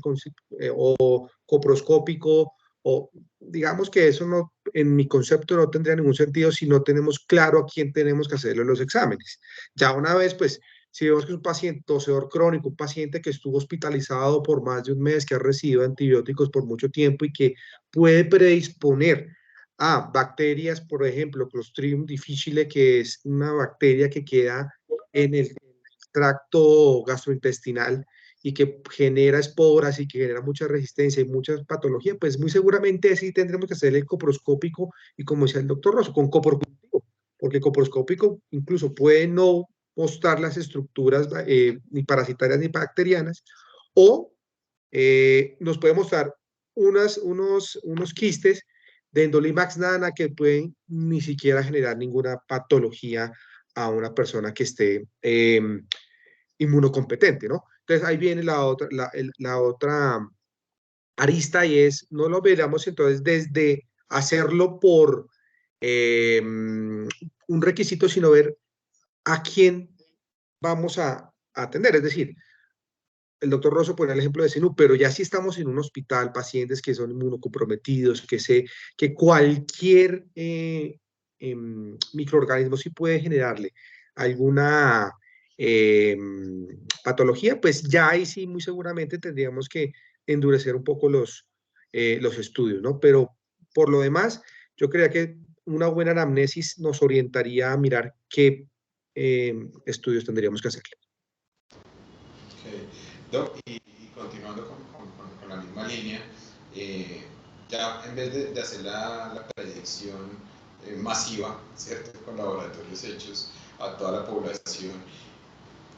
o coproscópico, o digamos que eso no, en mi concepto no tendría ningún sentido si no tenemos claro a quién tenemos que hacerle los exámenes. Ya una vez, pues, si vemos que es un paciente tosedor crónico, un paciente que estuvo hospitalizado por más de un mes, que ha recibido antibióticos por mucho tiempo y que puede predisponer a bacterias, por ejemplo, Clostridium difficile, que es una bacteria que queda en el tracto gastrointestinal y que genera esporas y que genera mucha resistencia y mucha patología, pues muy seguramente sí tendremos que hacer el coproscópico y, como decía el doctor Rosso, con coproscópico, porque coproscópico incluso puede no mostrar las estructuras ni parasitarias ni bacterianas, o nos puede mostrar unos quistes de Endolimax nana que pueden ni siquiera generar ninguna patología a una persona que esté inmunocompetente, ¿no? Entonces ahí viene la otra arista, y es, no lo veamos entonces desde hacerlo por un requisito, sino ver a quién vamos a atender. Es decir, el doctor Rosso pone el ejemplo de SINU, pero ya si estamos en un hospital, pacientes que son inmunocomprometidos, que cualquier microorganismo sí puede generarle alguna patología, pues ya ahí sí muy seguramente tendríamos que endurecer un poco los estudios, ¿no? Pero por lo demás, yo creía que una buena anamnesis nos orientaría a mirar qué estudios tendríamos que hacerle. Okay. Doc, y continuando con la misma línea, ya en vez de hacer la predicción masiva, ¿cierto?, con laboratorios hechos a toda la población,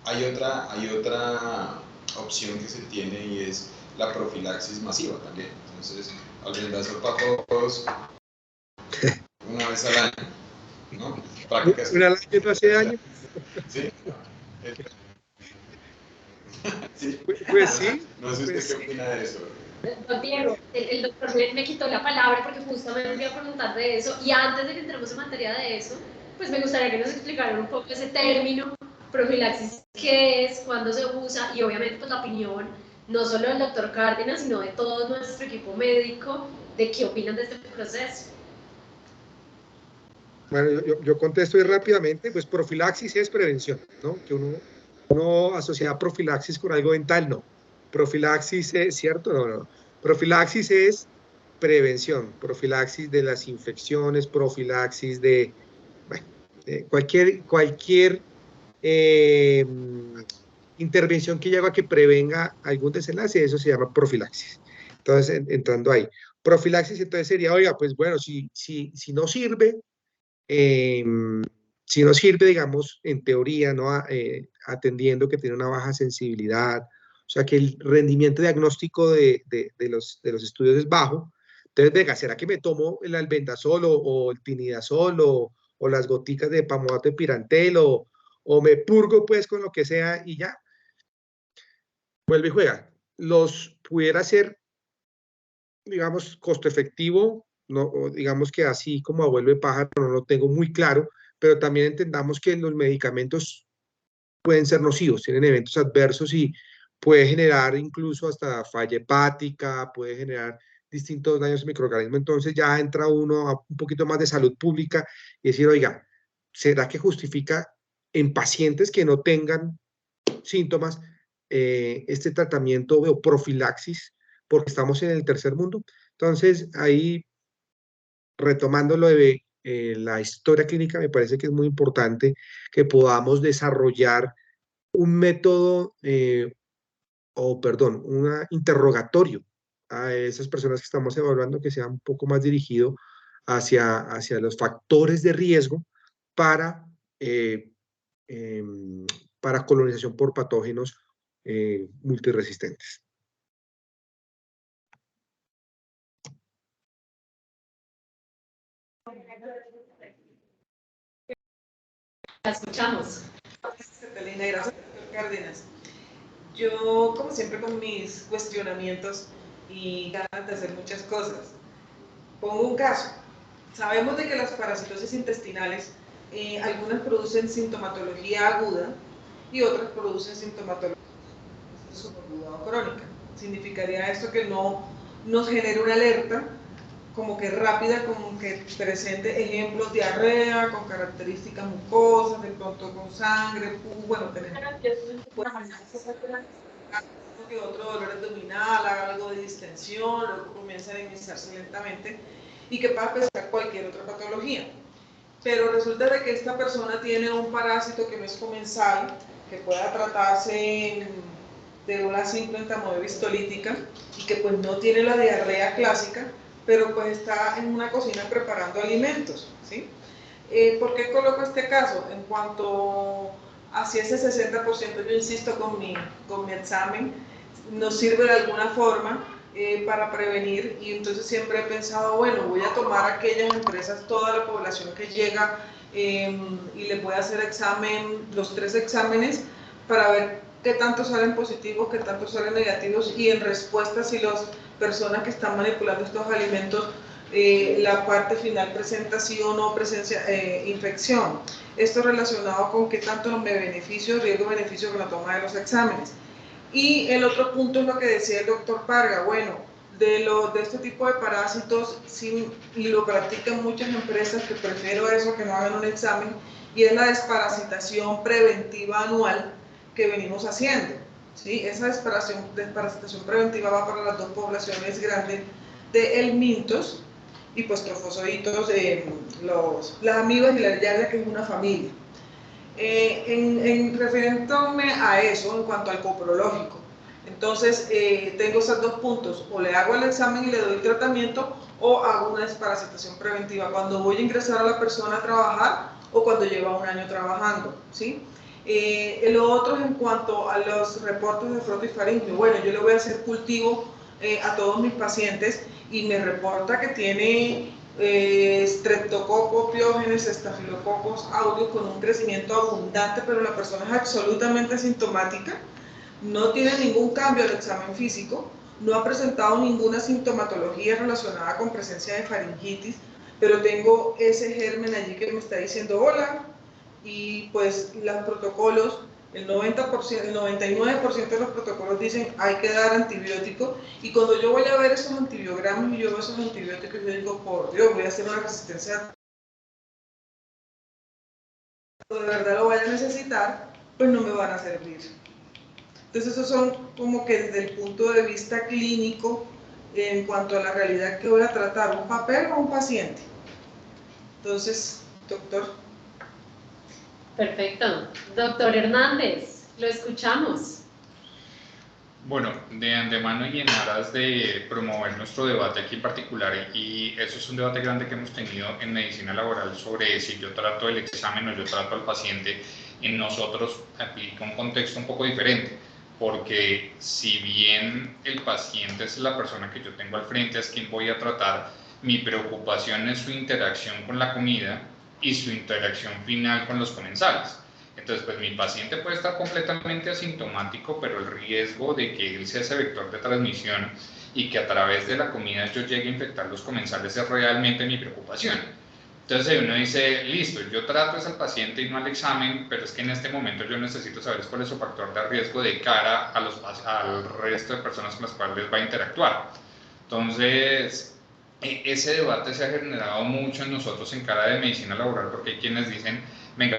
hay otra opción que se tiene, y es la profilaxis masiva también. Entonces, al vendazo para todos, una vez al año, ¿no? Prácticas. ¿Un año no hace daño? Sí. Sí. Pues sí. No sé usted Pues qué opina de eso. Don Diego, el doctor me quitó la palabra porque justamente me iba a preguntar de eso, y antes de que entremos en materia de eso, pues me gustaría que nos explicaran un poco ese término, profilaxis, qué es, cuándo se usa, y obviamente pues la opinión, no solo del doctor Cárdenas, sino de todo nuestro equipo médico, de qué opinan de este proceso. Bueno, yo contesto ahí rápidamente, pues profilaxis es prevención, ¿no? Que uno asocia profilaxis con algo dental, no. Profilaxis es, ¿cierto? No. Profilaxis es prevención, profilaxis de las infecciones, profilaxis de, bueno, de cualquier intervención que lleva a que prevenga algún desenlace, eso se llama profilaxis. Entonces, entrando ahí. Profilaxis entonces sería, oiga, pues bueno, si no sirve, si no sirve, digamos, en teoría, ¿no? Atendiendo que tiene una baja sensibilidad, o sea que el rendimiento diagnóstico de los estudios es bajo. Entonces, venga, ¿será que me tomo el albendazol o el tinidazol o las goticas de pamodato de pirantel o me purgo pues con lo que sea y ya? Vuelve y juega. Los pudiera ser, digamos, costo efectivo, no, o digamos que así como abuelo de pájaro no lo tengo muy claro, pero también entendamos que los medicamentos pueden ser nocivos, tienen eventos adversos y puede generar incluso hasta falla hepática, puede generar distintos daños al microorganismo. Entonces ya entra uno a un poquito más de salud pública y decir, oiga, ¿será que justifica en pacientes que no tengan síntomas este tratamiento o profilaxis porque estamos en el tercer mundo? Entonces ahí, retomando lo de la historia clínica, me parece que es muy importante que podamos desarrollar un método, perdón, un interrogatorio a esas personas que estamos evaluando que sea un poco más dirigido hacia los factores de riesgo para, eh, para colonización por patógenos multiresistentes. La escuchamos. Catalina, gracias, doctor Cárdenas. Yo, como siempre, con mis cuestionamientos y ganas de hacer muchas cosas. Pongo un caso. Sabemos de que las parasitosis intestinales, algunas producen sintomatología aguda y otras producen sintomatología subaguda o crónica. Significaría esto que no nos genere una alerta como que rápida, como que presente ejemplos de diarrea con características mucosas, de pronto con sangre, bueno, tenemos que otro dolor abdominal, algo de distensión, luego comienza a iniciarse lentamente y que pueda presentar cualquier otra patología. Pero resulta de que esta persona tiene un parásito que no es comensal, que pueda tratarse de una simple entamoeba histolítica y que pues no tiene la diarrea clásica, pero pues está en una cocina preparando alimentos, ¿sí? ¿Por qué coloco este caso? En cuanto hacia ese 60%, yo insisto con mi examen, nos sirve de alguna forma para prevenir, y entonces siempre he pensado, bueno, voy a tomar aquellas empresas, toda la población que llega y le voy a hacer examen, los 3 exámenes, para ver qué tanto salen positivos, qué tanto salen negativos, y en respuesta si las personas que están manipulando estos alimentos, la parte final presenta sí o no presencia infección. Esto relacionado con qué tanto me beneficio, riesgo-beneficio con la toma de los exámenes. Y el otro punto es lo que decía el doctor Parga, bueno, de este tipo de parásitos, sí, y lo practican muchas empresas, que prefiero eso, que no hagan un examen, y es la desparasitación preventiva anual que venimos haciendo, ¿sí? Esa desparasitación preventiva va para las 2 poblaciones grandes de helmintos y pues trofozoitos, las amibas y la yardia, que es una familia. Refiriéndome a eso en cuanto al coprológico, entonces tengo esos 2 puntos: o le hago el examen y le doy tratamiento, o hago una desparasitación preventiva cuando voy a ingresar a la persona a trabajar o cuando lleva 1 año trabajando, ¿sí? Lo otro es en cuanto a los reportes de frotifaringio. Bueno, yo le voy a hacer cultivo a todos mis pacientes y me reporta que tiene streptococcus pyogenes, estafilococos aureus con un crecimiento abundante, pero la persona es absolutamente asintomática, no tiene ningún cambio al examen físico, no ha presentado ninguna sintomatología relacionada con presencia de faringitis, pero tengo ese germen allí que me está diciendo hola, y pues los protocolos, el 90%, el 99% de los protocolos dicen hay que dar antibiótico, y cuando yo voy a ver esos antibiogramas y yo veo esos antibióticos, yo digo, por Dios, voy a hacer una resistencia, de verdad lo vaya a necesitar, pues no me van a servir. Entonces esos son como que desde el punto de vista clínico, en cuanto a la realidad que voy a tratar, un papel o un paciente. Entonces, doctor. Perfecto. Doctor Hernández, lo escuchamos. Bueno, de antemano y en aras de promover nuestro debate aquí en particular, y eso es un debate grande que hemos tenido en medicina laboral sobre si yo trato el examen o yo trato al paciente, en nosotros aplica un contexto un poco diferente, porque si bien el paciente es la persona que yo tengo al frente, es quien voy a tratar, mi preocupación es su interacción con la comida y su interacción final con los comensales. Entonces, pues mi paciente puede estar completamente asintomático, pero el riesgo de que él sea ese vector de transmisión y que a través de la comida yo llegue a infectar los comensales es realmente mi preocupación. Entonces uno dice, listo, yo trato es al paciente y no al examen, pero es que en este momento yo necesito saber cuál es su factor de riesgo de cara al resto de personas con las cuales va a interactuar. Entonces, ese debate se ha generado mucho en nosotros en cara de medicina laboral, porque hay quienes dicen, venga,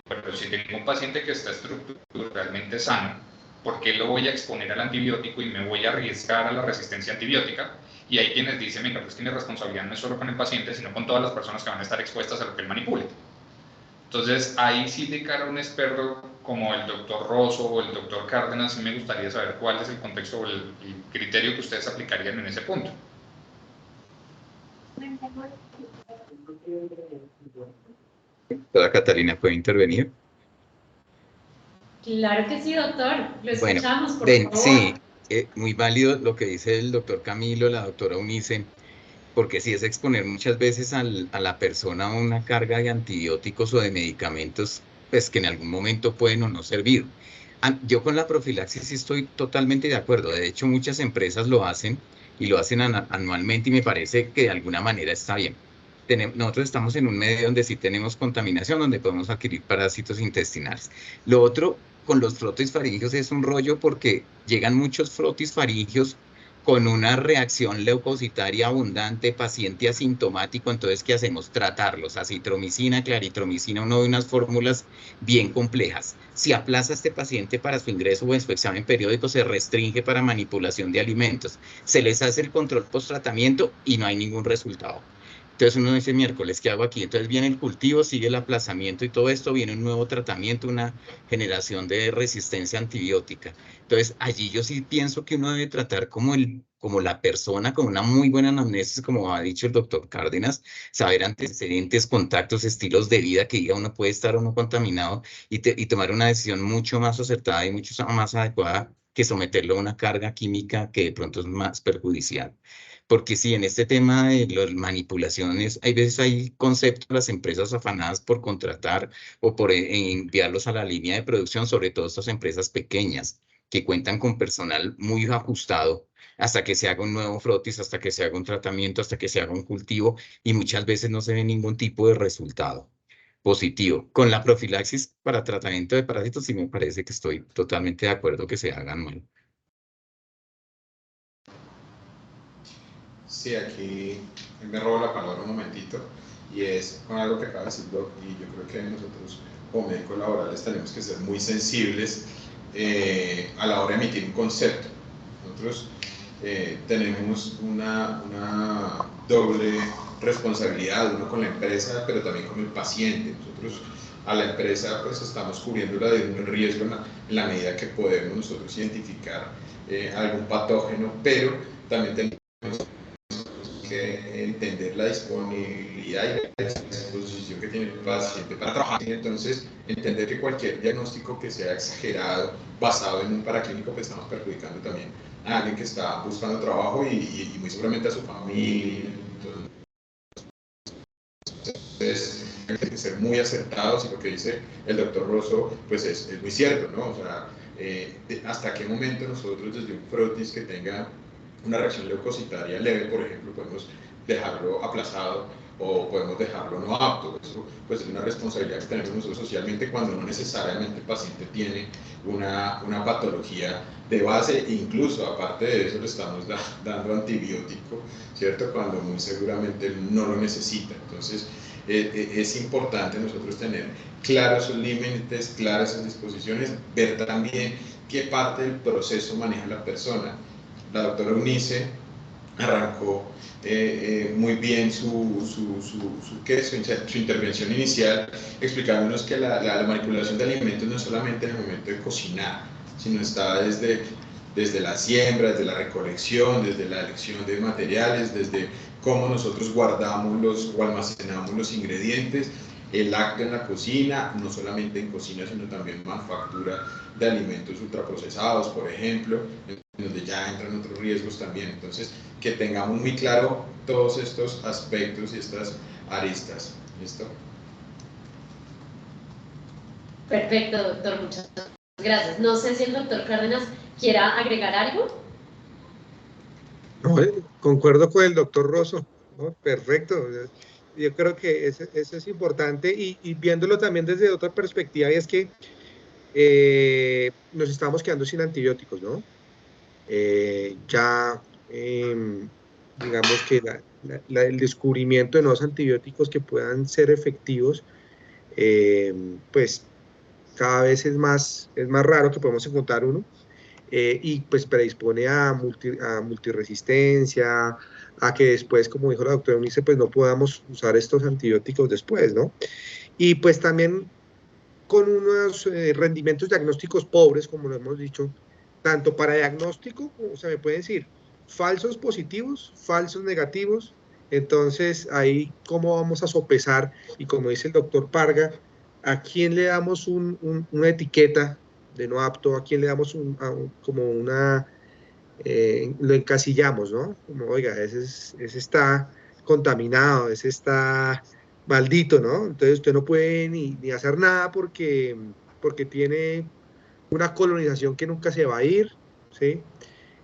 pero si tengo un paciente que está estructuralmente sano, ¿por qué lo voy a exponer al antibiótico y me voy a arriesgar a la resistencia antibiótica? Y hay quienes dicen, venga, pues que mi responsabilidad no es solo con el paciente, sino con todas las personas que van a estar expuestas a lo que él manipule. Entonces, ahí sí, de cara a un experto como el doctor Rosso o el doctor Cárdenas, sí me gustaría saber cuál es el contexto o el criterio que ustedes aplicarían en ese punto. Doctora Catalina, ¿puede intervenir? Claro que sí, doctor. Lo Bueno, escuchamos, por favor. sí, muy válido lo que dice el doctor Camilo, la doctora Unice, porque sí es exponer muchas veces a la persona a una carga de antibióticos o de medicamentos, pues que en algún momento pueden o no servir. Yo con la profilaxis sí estoy totalmente de acuerdo. De hecho, muchas empresas lo hacen y lo hacen anualmente y me parece que de alguna manera está bien. Nosotros estamos en un medio donde sí tenemos contaminación, donde podemos adquirir parásitos intestinales. Lo otro, con los frotis faringios es un rollo porque llegan muchos frotis faringios con una reacción leucocitaria abundante, paciente asintomático. Entonces, ¿qué hacemos? Tratarlos, acitromicina, claritromicina, uno de unas fórmulas bien complejas. Si aplaza a este paciente para su ingreso o en su examen periódico, se restringe para manipulación de alimentos. Se les hace el control post-tratamiento y no hay ningún resultado. Entonces uno dice, miércoles, ¿qué hago aquí? Entonces viene el cultivo, sigue el aplazamiento y todo esto, viene un nuevo tratamiento, una generación de resistencia antibiótica. Entonces allí yo sí pienso que uno debe tratar como la persona con una muy buena anamnesis, como ha dicho el doctor Cárdenas, saber antecedentes, contactos, estilos de vida, que diga uno puede estar o no contaminado y tomar una decisión mucho más acertada y mucho más adecuada que someterlo a una carga química que de pronto es más perjudicial. Porque sí, en este tema de las manipulaciones, hay veces hay conceptos de las empresas afanadas por contratar o por enviarlos a la línea de producción, sobre todo estas empresas pequeñas que cuentan con personal muy ajustado hasta que se haga un nuevo frotis, hasta que se haga un tratamiento, hasta que se haga un cultivo y muchas veces no se ve ningún tipo de resultado positivo. Con la profilaxis para tratamiento de parásitos sí me parece que estoy totalmente de acuerdo que se hagan mal. Sí, aquí me robo la palabra un momentito y es con algo que acaba de decir Doc, y yo creo que nosotros como médicos laborales tenemos que ser muy sensibles a la hora de emitir un concepto. Nosotros tenemos una doble responsabilidad, uno con la empresa, pero también con el paciente. Nosotros a la empresa pues estamos cubriéndola de un riesgo en la medida que podemos nosotros identificar algún patógeno, pero también tenemos que entender la disponibilidad y la disposición que tiene el paciente para trabajar. Entonces, entender que cualquier diagnóstico que sea exagerado, basado en un paraclínico, pues estamos perjudicando también a alguien que está buscando trabajo y muy seguramente a su familia. Entonces, hay que ser muy acertados, y lo que dice el doctor Rosso, pues es muy cierto, ¿no? O sea, hasta qué momento nosotros desde un frotis que tenga una reacción leucocitaria leve, por ejemplo, podemos dejarlo aplazado o podemos dejarlo no apto. Eso pues es una responsabilidad que tenemos nosotros socialmente cuando no necesariamente el paciente tiene una patología de base, incluso aparte de eso le estamos dando antibiótico, ¿cierto? Cuando muy seguramente no lo necesita. Entonces es importante nosotros tener claros esos límites, claras esas disposiciones, ver también qué parte del proceso maneja la persona. La doctora Unice arrancó muy bien su intervención inicial, explicándonos que la manipulación de alimentos no es solamente en el momento de cocinar, sino está desde desde la siembra, desde la recolección, desde la elección de materiales, desde cómo nosotros guardamos o almacenamos los ingredientes, el acto en la cocina, no solamente en cocina, sino también manufactura de alimentos ultraprocesados, por ejemplo, en donde ya entran otros riesgos también. Entonces, que tengamos muy claro todos estos aspectos y estas aristas. ¿Listo? Perfecto, doctor, muchas gracias. No sé si el doctor Cárdenas quiera agregar algo. No, concuerdo con el doctor Rosso, ¿no? Perfecto. Yo creo que eso es importante y viéndolo también desde otra perspectiva, y es que nos estamos quedando sin antibióticos, ¿no? Ya, digamos que el descubrimiento de nuevos antibióticos que puedan ser efectivos, pues cada vez es más raro que podamos encontrar uno. Y pues predispone a multiresistencia, a que después, como dijo la doctora Unice, pues no podamos usar estos antibióticos después, ¿no? Y pues también con unos rendimientos diagnósticos pobres, como lo hemos dicho, tanto para diagnóstico, o sea, me pueden decir falsos positivos, falsos negativos, entonces ahí cómo vamos a sopesar, y como dice el doctor Parga, ¿a quién le damos una etiqueta de no apto? ¿A quién le damos como una, lo encasillamos, ¿no? Como, oiga, ese está contaminado, ese está maldito, ¿no? Entonces usted no puede ni hacer nada porque tiene una colonización que nunca se va a ir, ¿sí?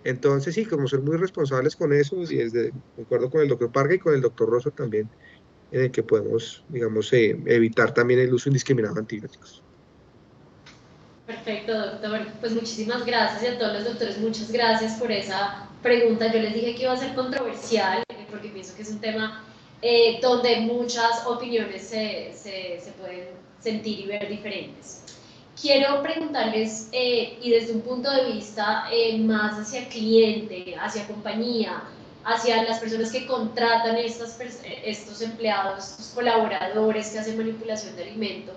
Entonces sí, como ser muy responsables con eso, y de acuerdo con el doctor Parga y con el doctor Rosso también, en el que podemos, digamos, evitar también el uso indiscriminado de antibióticos. Perfecto, doctor. Pues muchísimas gracias, y a todos los doctores, muchas gracias por esa pregunta. Yo les dije que iba a ser controversial, porque pienso que es un tema donde muchas opiniones se pueden sentir y ver diferentes. Quiero preguntarles, y desde un punto de vista más hacia cliente, hacia compañía, hacia las personas que contratan estos empleados, estos colaboradores que hacen manipulación de alimentos,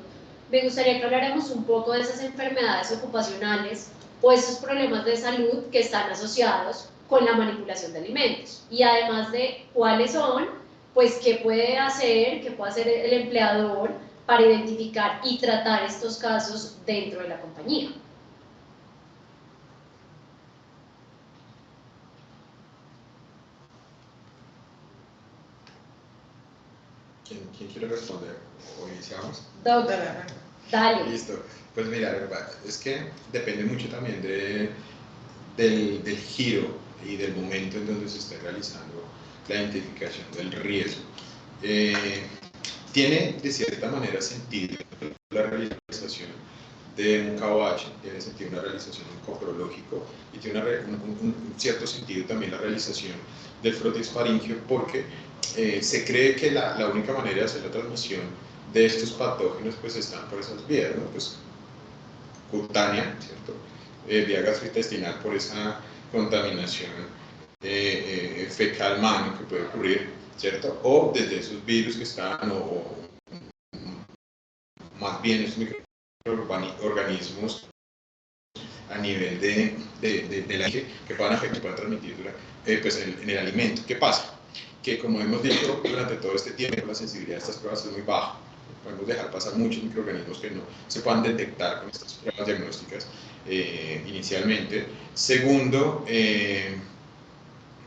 me gustaría que habláramos un poco de esas enfermedades ocupacionales o esos problemas de salud que están asociados con la manipulación de alimentos. Y además de cuáles son, pues qué puede hacer el empleador para identificar y tratar estos casos dentro de la compañía. ¿Quién quiere responder? ¿O iniciamos? Doctor, dale. Listo. Pues mira, es que depende mucho también del giro y del momento en donde se esté realizando la identificación del riesgo. Tiene de cierta manera sentido la realización de un KOH, tiene sentido una realización de un coprológico y tiene un cierto sentido también la realización del frotis faríngeo, porque se cree que la única manera de hacer la transmisión de estos patógenos pues están por esas vías, ¿no? Pues cutánea, ¿cierto? Vía gastrointestinal por esa contaminación fecal-mano que puede ocurrir, ¿cierto? O desde esos virus que están, o más bien estos microorganismos a nivel de la que puedan afectar, puedan transmitir pues en el alimento. ¿Qué pasa? Que como hemos dicho durante todo este tiempo, la sensibilidad de estas pruebas es muy baja. Podemos dejar pasar muchos microorganismos que no se puedan detectar con estas pruebas diagnósticas inicialmente. Segundo,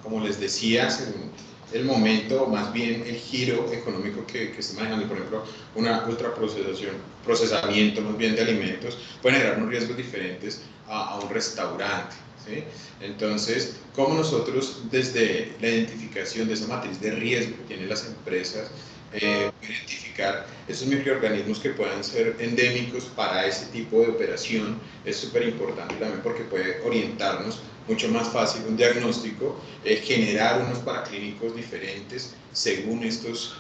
como les decía, según el momento, o más bien el giro económico que esté manejando, por ejemplo, una procesamiento más bien de alimentos, puede generar unos riesgos diferentes a un restaurante. ¿Sí? Entonces, ¿cómo nosotros desde la identificación de esa matriz de riesgo que tienen las empresas, identificar esos microorganismos que puedan ser endémicos para ese tipo de operación? Es súper importante también porque puede orientarnos mucho más fácil un diagnóstico, generar unos paraclínicos diferentes según estos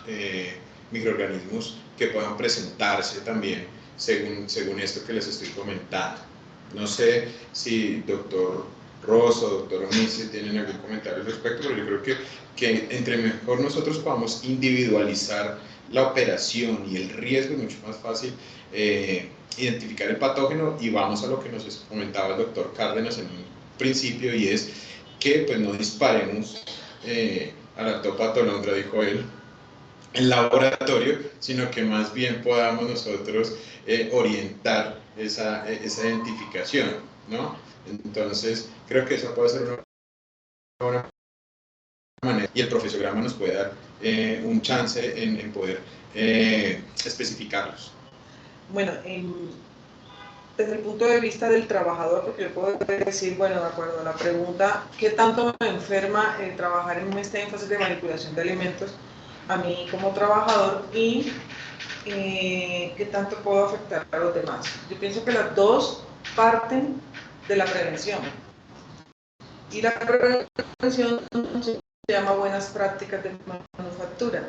microorganismos que puedan presentarse también según esto que les estoy comentando. No sé si doctor Rosso, doctor Unice tienen algún comentario al respecto, pero yo creo que entre mejor nosotros podamos individualizar la operación y el riesgo, es mucho más fácil identificar el patógeno, y vamos a lo que nos comentaba el doctor Cárdenas principio, y es que pues no disparemos a la topa tolondra, dijo él, en laboratorio, sino que más bien podamos nosotros orientar esa identificación, ¿no? Entonces, creo que eso puede ser una buena manera, y el profesograma nos puede dar un chance en poder especificarlos. Bueno, desde el punto de vista del trabajador, porque yo puedo decir, bueno, de acuerdo a la pregunta, ¿qué tanto me enferma trabajar en este énfasis de manipulación de alimentos a mí como trabajador, y qué tanto puedo afectar a los demás? Yo pienso que las dos parten de la prevención. Y la prevención se llama buenas prácticas de manufactura.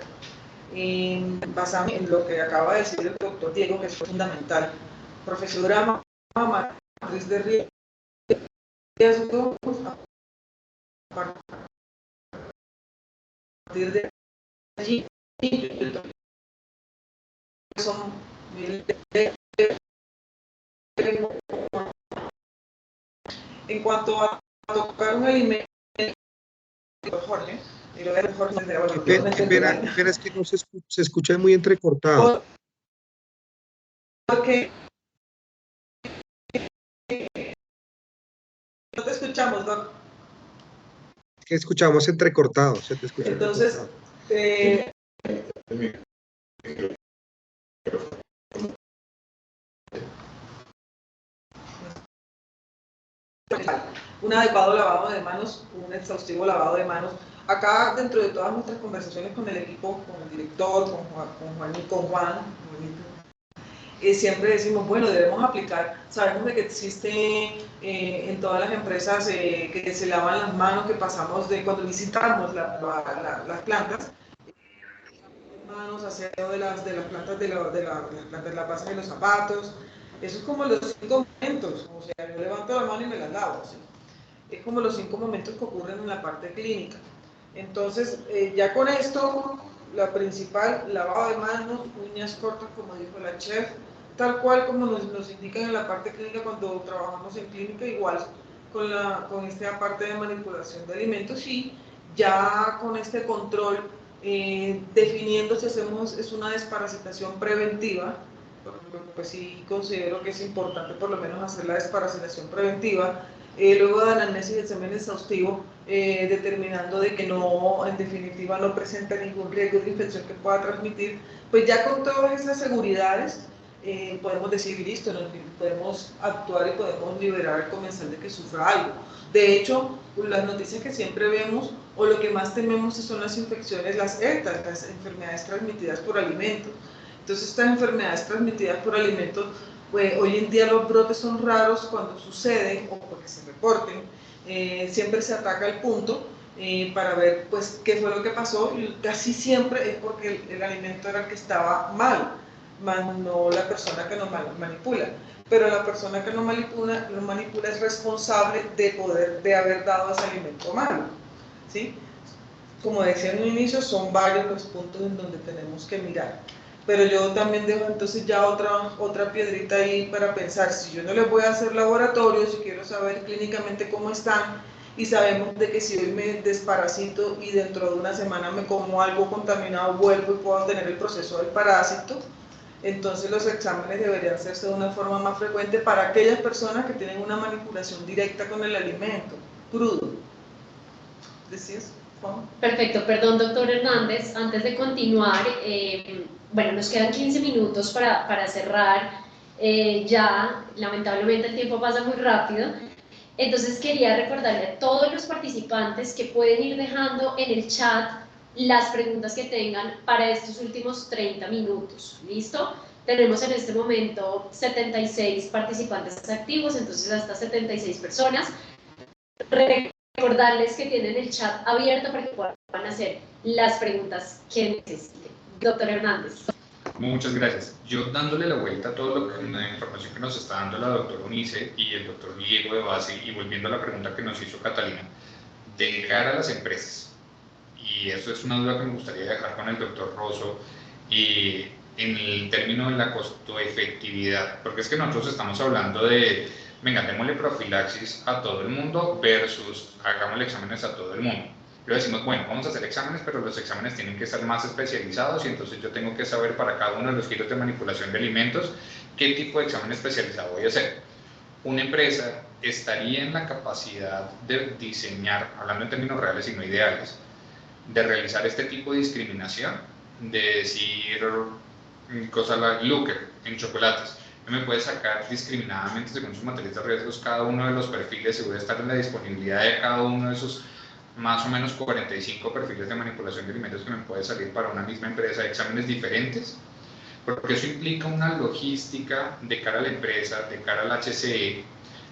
Basado en lo que acaba de decir el doctor Diego, que es fundamental. Profesograma, matriz de riesgo, a partir de allí, son en cuanto a tocar un alimento, Jorge, es que no se escucha muy entrecortado. Porque no te escuchamos, Doc. Es que escuchamos entrecortado, se te escucha. Entonces, un adecuado lavado de manos, un exhaustivo lavado de manos. Acá, dentro de todas nuestras conversaciones con el equipo, con el director, con Juan, siempre decimos, bueno, debemos aplicar, sabemos de que existe en todas las empresas que se lavan las manos, que pasamos de cuando visitamos las plantas, manos, aseo de las plantas de la base de los zapatos. Eso es como los 5 momentos, o sea, yo levanto la mano y me las lavo, ¿sí? Es como los 5 momentos que ocurren en la parte clínica. Entonces, ya con esto, la principal, lavado de manos, uñas cortas, como dijo la chef, tal cual como nos indican en la parte clínica cuando trabajamos en clínica, igual con esta parte de manipulación de alimentos, y ya con este control, definiendo si hacemos es una desparasitación preventiva, pues sí considero que es importante por lo menos hacer la desparasitación preventiva, luego de anamnesis y examen exhaustivo, determinando de que no, en definitiva, no presenta ningún riesgo de infección que pueda transmitir, pues ya con todas esas seguridades podemos decir, listo, podemos actuar y podemos liberar al comensal de que sufra algo. De hecho, las noticias que siempre vemos, o lo que más tememos, son las infecciones, las ETA, las enfermedades transmitidas por alimentos. Entonces, estas enfermedades transmitidas por alimentos, pues, hoy en día los brotes son raros cuando suceden o porque se reporten. Siempre se ataca el punto para ver pues, qué fue lo que pasó, y casi siempre es porque el alimento era el que estaba mal, más no la persona que nos manipula. Pero la persona que nos manipula es responsable de haber dado ese alimento malo, ¿sí? Como decía en un inicio, son varios los puntos en donde tenemos que mirar. Pero yo también dejo entonces ya otra piedrita ahí para pensar, si yo no les voy a hacer laboratorio, si quiero saber clínicamente cómo están, y sabemos de que si hoy me desparasito y dentro de una semana me como algo contaminado, vuelvo y puedo tener el proceso del parásito, entonces los exámenes deberían hacerse de una forma más frecuente para aquellas personas que tienen una manipulación directa con el alimento, crudo. ¿Decías, Juan? Perfecto, perdón, doctor Hernández, antes de continuar, bueno, nos quedan 15 minutos para cerrar, ya lamentablemente el tiempo pasa muy rápido, entonces quería recordarle a todos los participantes que pueden ir dejando en el chat las preguntas que tengan para estos últimos 30 minutos, ¿listo? Tenemos en este momento 76 participantes activos, entonces hasta 76 personas. Recordarles que tienen el chat abierto para que puedan hacer las preguntas que necesiten. Doctor Hernández. Muchas gracias. Yo dándole la vuelta a todo la información que nos está dando la doctora Unice y el doctor Diego de base, y volviendo a la pregunta que nos hizo Catalina, de cara a las empresas, y eso es una duda que me gustaría dejar con el doctor Rosso, en el término de la costo-efectividad, porque es que nosotros estamos hablando de venga, démosle profilaxis a todo el mundo versus hagámosle exámenes a todo el mundo. Luego decimos, bueno, vamos a hacer exámenes, pero los exámenes tienen que ser más especializados y entonces yo tengo que saber para cada uno de los giros de manipulación de alimentos qué tipo de examen especializado voy a hacer. Una empresa estaría en la capacidad de diseñar, hablando en términos reales y no ideales, de realizar este tipo de discriminación, de decir cosas like Looker en chocolates. Me puede sacar discriminadamente según sus materiales de riesgos cada uno de los perfiles, seguro estar en la disponibilidad de cada uno de esos más o menos 45 perfiles de manipulación de alimentos que me puede salir para una misma empresa de exámenes diferentes, porque eso implica una logística de cara a la empresa, de cara al HCE,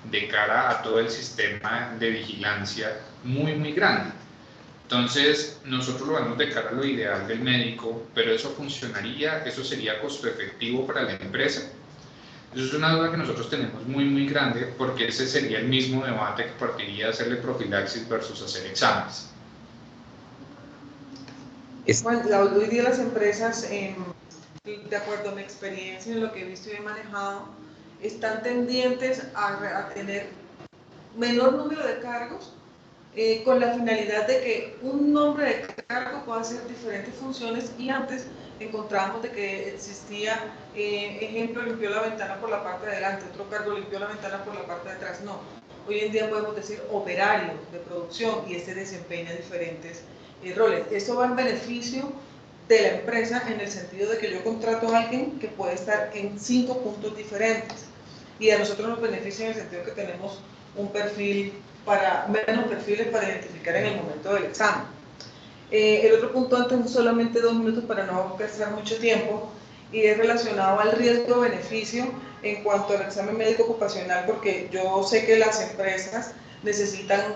de cara a todo el sistema de vigilancia muy grande. Entonces, nosotros lo vemos de cara a lo ideal del médico, pero eso funcionaría, eso sería costo efectivo para la empresa. Eso es una duda que nosotros tenemos muy grande, porque ese sería el mismo debate que partiría de hacerle profilaxis versus hacer exámenes. Bueno, hoy día las empresas, de acuerdo a mi experiencia en lo que he visto y he manejado, están tendientes a tener menor número de cargos, con la finalidad de que un nombre de cargo pueda hacer diferentes funciones, y antes encontramos de que existía, ejemplo, limpió la ventana por la parte de adelante, otro cargo limpió la ventana por la parte de atrás. No, hoy en día podemos decir operario de producción, y este desempeña diferentes roles. Esto va en beneficio de la empresa, en el sentido de que yo contrato a alguien que puede estar en 5 puntos diferentes, y a nosotros nos beneficia en el sentido que tenemos un perfil menos perfiles para identificar en el momento del examen. El otro punto, antes solamente 2 minutos para no gastar mucho tiempo, y es relacionado al riesgo-beneficio en cuanto al examen médico ocupacional, porque yo sé que las empresas necesitan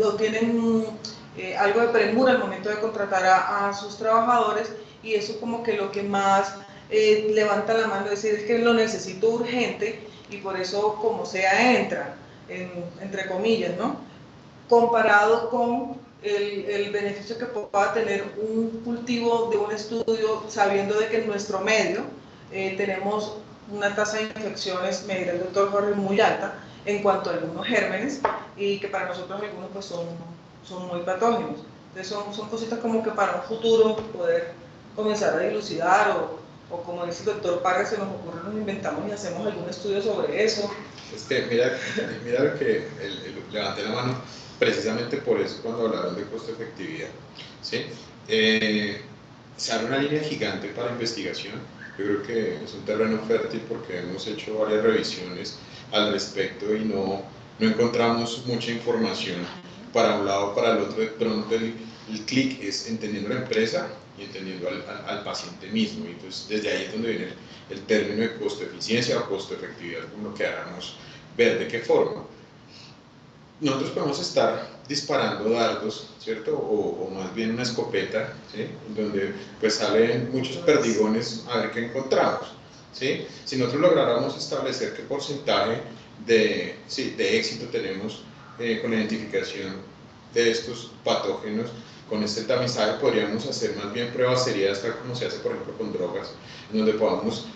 o tienen algo de premura al momento de contratar a sus trabajadores, y eso como que lo que más levanta la mano, es decir, es que lo necesito urgente, y por eso como sea entra, entre comillas, ¿no? Comparado con el beneficio que pueda tener un cultivo de un estudio, sabiendo de que en nuestro medio tenemos una tasa de infecciones, me dirá el doctor Jorge, muy alta en cuanto a algunos gérmenes, y que para nosotros algunos pues son muy patógenos. Entonces son cositas como que para un futuro poder comenzar a dilucidar, o como dice el doctor Parga, se nos ocurre, nos inventamos y hacemos algún estudio sobre eso. Es que mira lo que levanté la mano precisamente por eso cuando hablaron de costo efectividad, ¿sí? Se abre una línea gigante para investigación. Yo creo que es un terreno fértil porque hemos hecho varias revisiones al respecto y no encontramos mucha información para un lado o para el otro. De pronto el clic es entendiendo la empresa y entendiendo al paciente mismo, y pues desde ahí es donde viene el término de costo eficiencia o costo efectividad, como lo queramos ver de qué forma. Nosotros podemos estar disparando dardos, ¿cierto? O más bien una escopeta, ¿sí? Donde pues salen muchos perdigones a ver qué encontramos, ¿sí? Si nosotros lográramos establecer qué porcentaje de éxito tenemos con la identificación de estos patógenos, con este tamizaje podríamos hacer más bien pruebas seriadas, tal como se hace por ejemplo con drogas, en donde podamos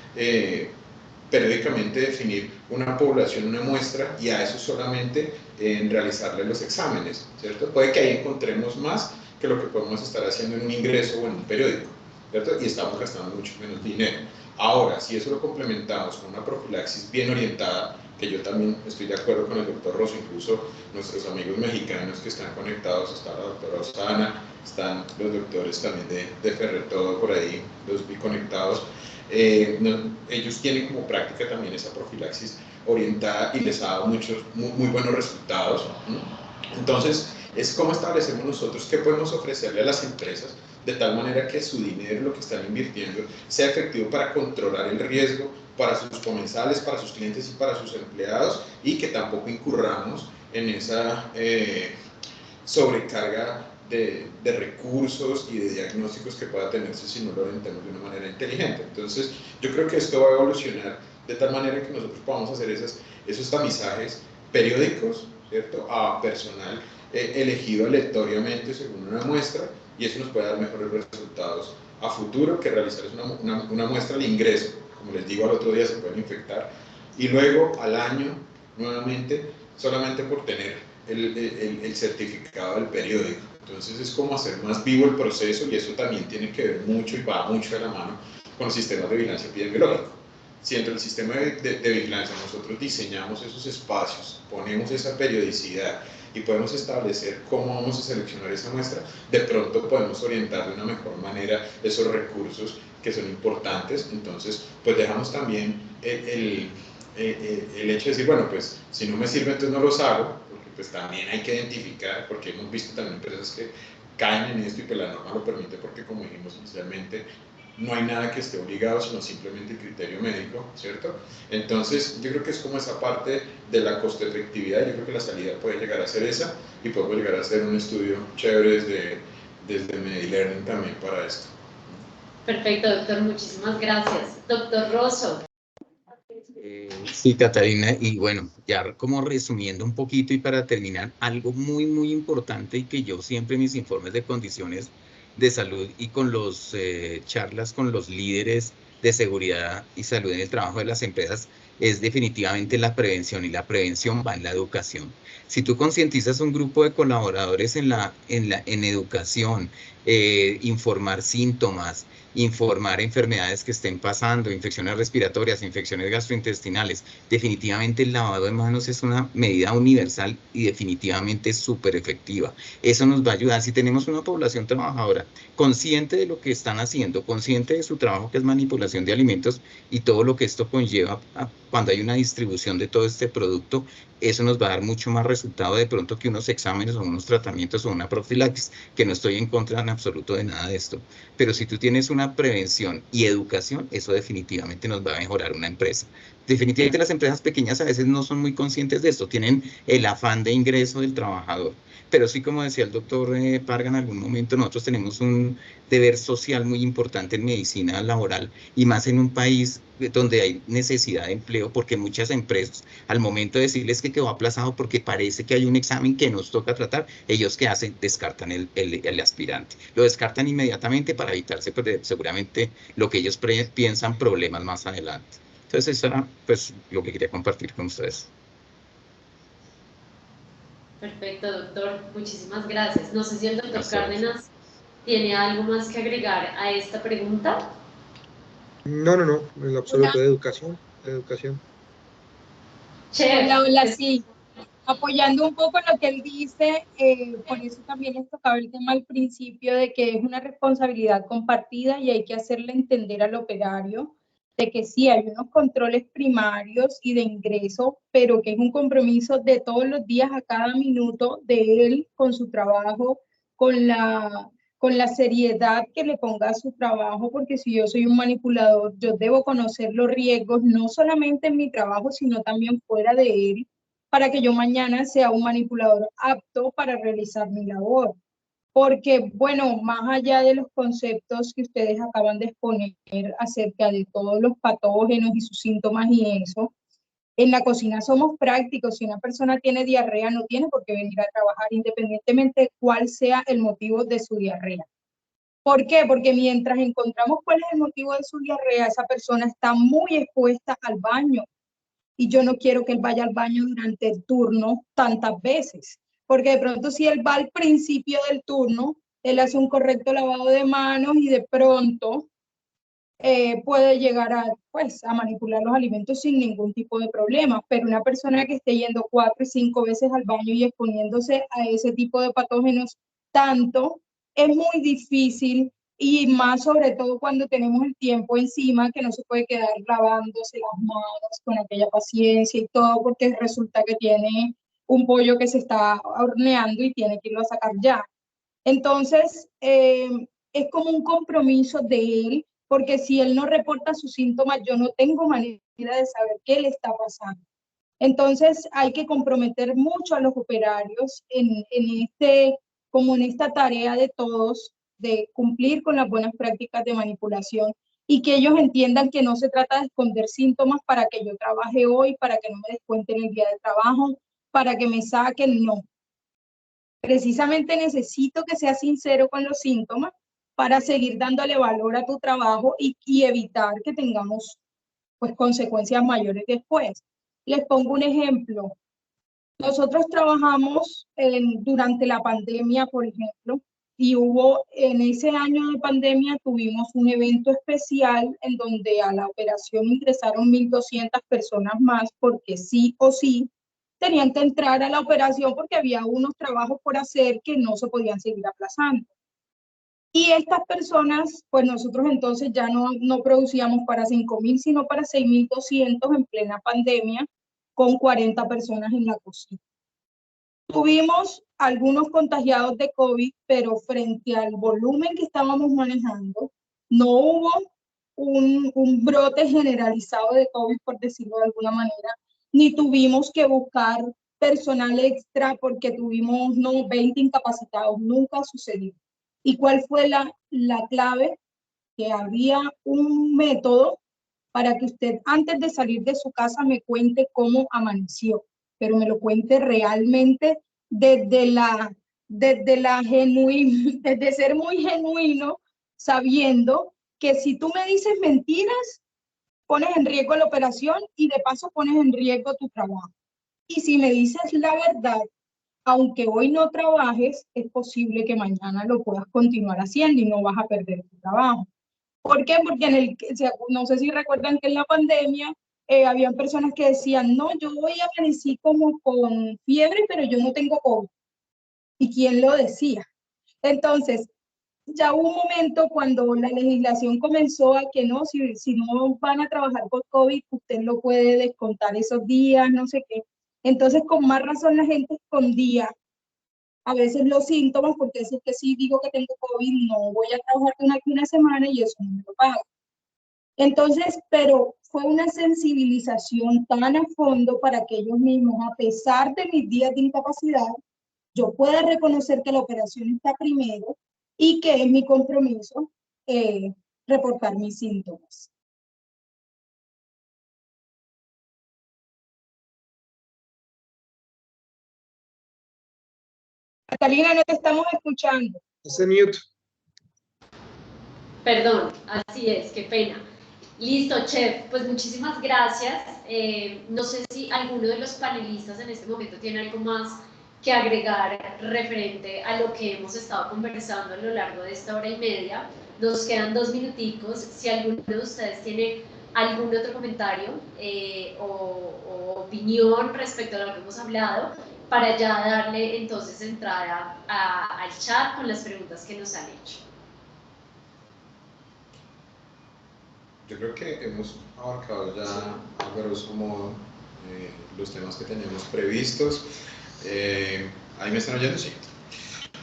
periódicamente definir una población, una muestra, y a eso solamente realizarle los exámenes, ¿cierto? Puede que ahí encontremos más que lo que podemos estar haciendo en un ingreso o en un periódico, ¿cierto? Y estamos gastando mucho menos dinero. Ahora, si eso lo complementamos con una profilaxis bien orientada, que yo también estoy de acuerdo con el doctor Rosso, incluso nuestros amigos mexicanos que están conectados, está la doctora Osana, están los doctores también de Ferretodo por ahí, los vi conectados. Ellos tienen como práctica también esa profilaxis orientada y les ha dado muy buenos resultados, ¿no? Entonces, es cómo establecemos nosotros qué podemos ofrecerle a las empresas de tal manera que su dinero, lo que están invirtiendo, sea efectivo para controlar el riesgo para sus comensales, para sus clientes y para sus empleados, y que tampoco incurramos en esa sobrecarga de recursos y de diagnósticos que pueda tenerse si no lo orientamos de una manera inteligente. Entonces, yo creo que esto va a evolucionar de tal manera que nosotros podamos hacer esos tamizajes periódicos, ¿cierto?, a personal elegido aleatoriamente según una muestra, y eso nos puede dar mejores resultados a futuro que realizar una muestra de ingreso. Como les digo, al otro día se pueden infectar, y luego al año nuevamente solamente por tener el certificado del periódico. Entonces es como hacer más vivo el proceso y eso también tiene que ver mucho y va mucho de la mano con los sistemas de vigilancia epidemiológica. Si entre el sistema de vigilancia nosotros diseñamos esos espacios, ponemos esa periodicidad y podemos establecer cómo vamos a seleccionar esa muestra, de pronto podemos orientar de una mejor manera esos recursos que son importantes. Entonces, pues dejamos también el hecho de decir, bueno, pues si no me sirve, entonces no los hago, porque pues también hay que identificar, porque hemos visto también empresas que caen en esto y pues la norma lo permite, porque como dijimos inicialmente, no hay nada que esté obligado, sino simplemente el criterio médico, ¿cierto? Entonces, yo creo que es como esa parte de la costo efectividad, yo creo que la salida puede llegar a ser esa, y podemos llegar a hacer un estudio chévere desde MediLearning también para esto. Perfecto, doctor, muchísimas gracias. Doctor Rosso. Sí, Catalina, y bueno, ya como resumiendo un poquito y para terminar, algo muy, muy importante y que yo siempre en mis informes de condiciones de salud y con los charlas con los líderes de seguridad y salud en el trabajo de las empresas es definitivamente la prevención, y la prevención va en la educación. Si tú concientizas un grupo de colaboradores en educación, informar síntomas, informar enfermedades que estén pasando, infecciones respiratorias, infecciones gastrointestinales. Definitivamente el lavado de manos es una medida universal y definitivamente súper efectiva. Eso nos va a ayudar. Si tenemos una población trabajadora consciente de lo que están haciendo, consciente de su trabajo que es manipulación de alimentos y todo lo que esto conlleva cuando hay una distribución de todo este producto, eso nos va a dar mucho más resultado de pronto que unos exámenes o unos tratamientos o una profilaxis, que no estoy en contra en absoluto de nada de esto. Pero si tú tienes una prevención y educación, eso definitivamente nos va a mejorar una empresa. Definitivamente las empresas pequeñas a veces no son muy conscientes de esto, tienen el afán de ingreso del trabajador. Pero sí, como decía el doctor Parga, en algún momento nosotros tenemos un deber social muy importante en medicina laboral, y más en un país donde hay necesidad de empleo, porque muchas empresas, al momento de decirles que quedó aplazado porque parece que hay un examen que nos toca tratar, ellos ¿qué hacen? Descartan el aspirante. Lo descartan inmediatamente para evitarse seguramente lo que ellos piensan problemas más adelante. Entonces eso era pues lo que quería compartir con ustedes. Perfecto, doctor. Muchísimas gracias. No sé si el doctor Gracias. Cárdenas tiene algo más que agregar a esta pregunta. No, en lo absoluto, de educación, Chef. Hola, sí. Apoyando un poco lo que él dice, por eso también les tocaba el tema al principio de que es una responsabilidad compartida y hay que hacerle entender al operario de que sí hay unos controles primarios y de ingreso, pero que es un compromiso de todos los días, a cada minuto de él con su trabajo, con la seriedad que le ponga a su trabajo, porque si yo soy un manipulador, yo debo conocer los riesgos, no solamente en mi trabajo, sino también fuera de él, para que yo mañana sea un manipulador apto para realizar mi labor. Porque, bueno, más allá de los conceptos que ustedes acaban de exponer acerca de todos los patógenos y sus síntomas y eso, en la cocina somos prácticos. Si una persona tiene diarrea, no tiene por qué venir a trabajar, independientemente de cuál sea el motivo de su diarrea. ¿Por qué? Porque mientras encontramos cuál es el motivo de su diarrea, esa persona está muy expuesta al baño. Y yo no quiero que él vaya al baño durante el turno tantas veces, porque de pronto si él va al principio del turno, él hace un correcto lavado de manos y de pronto puede llegar pues, a manipular los alimentos sin ningún tipo de problema. Pero una persona que esté yendo 4 y 5 veces al baño y exponiéndose a ese tipo de patógenos tanto, es muy difícil, y más sobre todo cuando tenemos el tiempo encima, que no se puede quedar lavándose las manos con aquella paciencia y todo, porque resulta que tiene un pollo que se está horneando y tiene que irlo a sacar ya. Entonces, es como un compromiso de él, porque si él no reporta sus síntomas, yo no tengo manera de saber qué le está pasando. Entonces, hay que comprometer mucho a los operarios como en esta tarea de todos, de cumplir con las buenas prácticas de manipulación, y que ellos entiendan que no se trata de esconder síntomas para que yo trabaje hoy, para que no me descuenten el día de trabajo, para que me saquen, no. Precisamente necesito que seas sincero con los síntomas para seguir dándole valor a tu trabajo y evitar que tengamos pues consecuencias mayores después. Les pongo un ejemplo. Nosotros trabajamos durante la pandemia, por ejemplo, y en ese año de pandemia tuvimos un evento especial en donde a la operación ingresaron 1.200 personas más porque sí o sí tenían que entrar a la operación porque había unos trabajos por hacer que no se podían seguir aplazando. Y estas personas, pues nosotros entonces ya no producíamos para 5.000, sino para 6.200 en plena pandemia, con 40 personas en la cocina. Tuvimos algunos contagiados de COVID, pero frente al volumen que estábamos manejando, no hubo un brote generalizado de COVID, por decirlo de alguna manera, ni tuvimos que buscar personal extra porque tuvimos 20 incapacitados, nunca sucedió. ¿Y cuál fue la clave? Que había un método para que usted antes de salir de su casa me cuente cómo amaneció, pero me lo cuente realmente desde ser muy genuino, sabiendo que si tú me dices mentiras, pones en riesgo la operación y de paso pones en riesgo tu trabajo. Y si me dices la verdad, aunque hoy no trabajes, es posible que mañana lo puedas continuar haciendo y no vas a perder tu trabajo. ¿Por qué? Porque no sé si recuerdan que en la pandemia habían personas que decían, no, yo hoy amanecí como con fiebre, pero yo no tengo COVID. ¿Y quién lo decía? Entonces, ya hubo un momento cuando la legislación comenzó a que no, si no van a trabajar con COVID, usted lo puede descontar esos días, no sé qué. Entonces, con más razón la gente escondía a veces los síntomas, porque si es que sí digo que tengo COVID, no voy a trabajar aquí una semana y eso no me lo pagan. Entonces, pero fue una sensibilización tan a fondo para que ellos mismos, a pesar de mis días de incapacidad, yo pueda reconocer que la operación está primero y que es mi compromiso reportar mis síntomas. Catalina, no te estamos escuchando. Ese mute. Perdón, así es, qué pena. Listo, chef, pues muchísimas gracias. No sé si alguno de los panelistas en este momento tiene algo más que agregar referente a lo que hemos estado conversando a lo largo de esta hora y media. Nos quedan 2 minuticos. Si alguno de ustedes tiene algún otro comentario o opinión respecto a lo que hemos hablado, para ya darle entonces entrada al chat con las preguntas que nos han hecho. Yo creo que hemos abarcado ya a grosso modo los temas que teníamos previstos. ¿Ahí me están oyendo? Sí.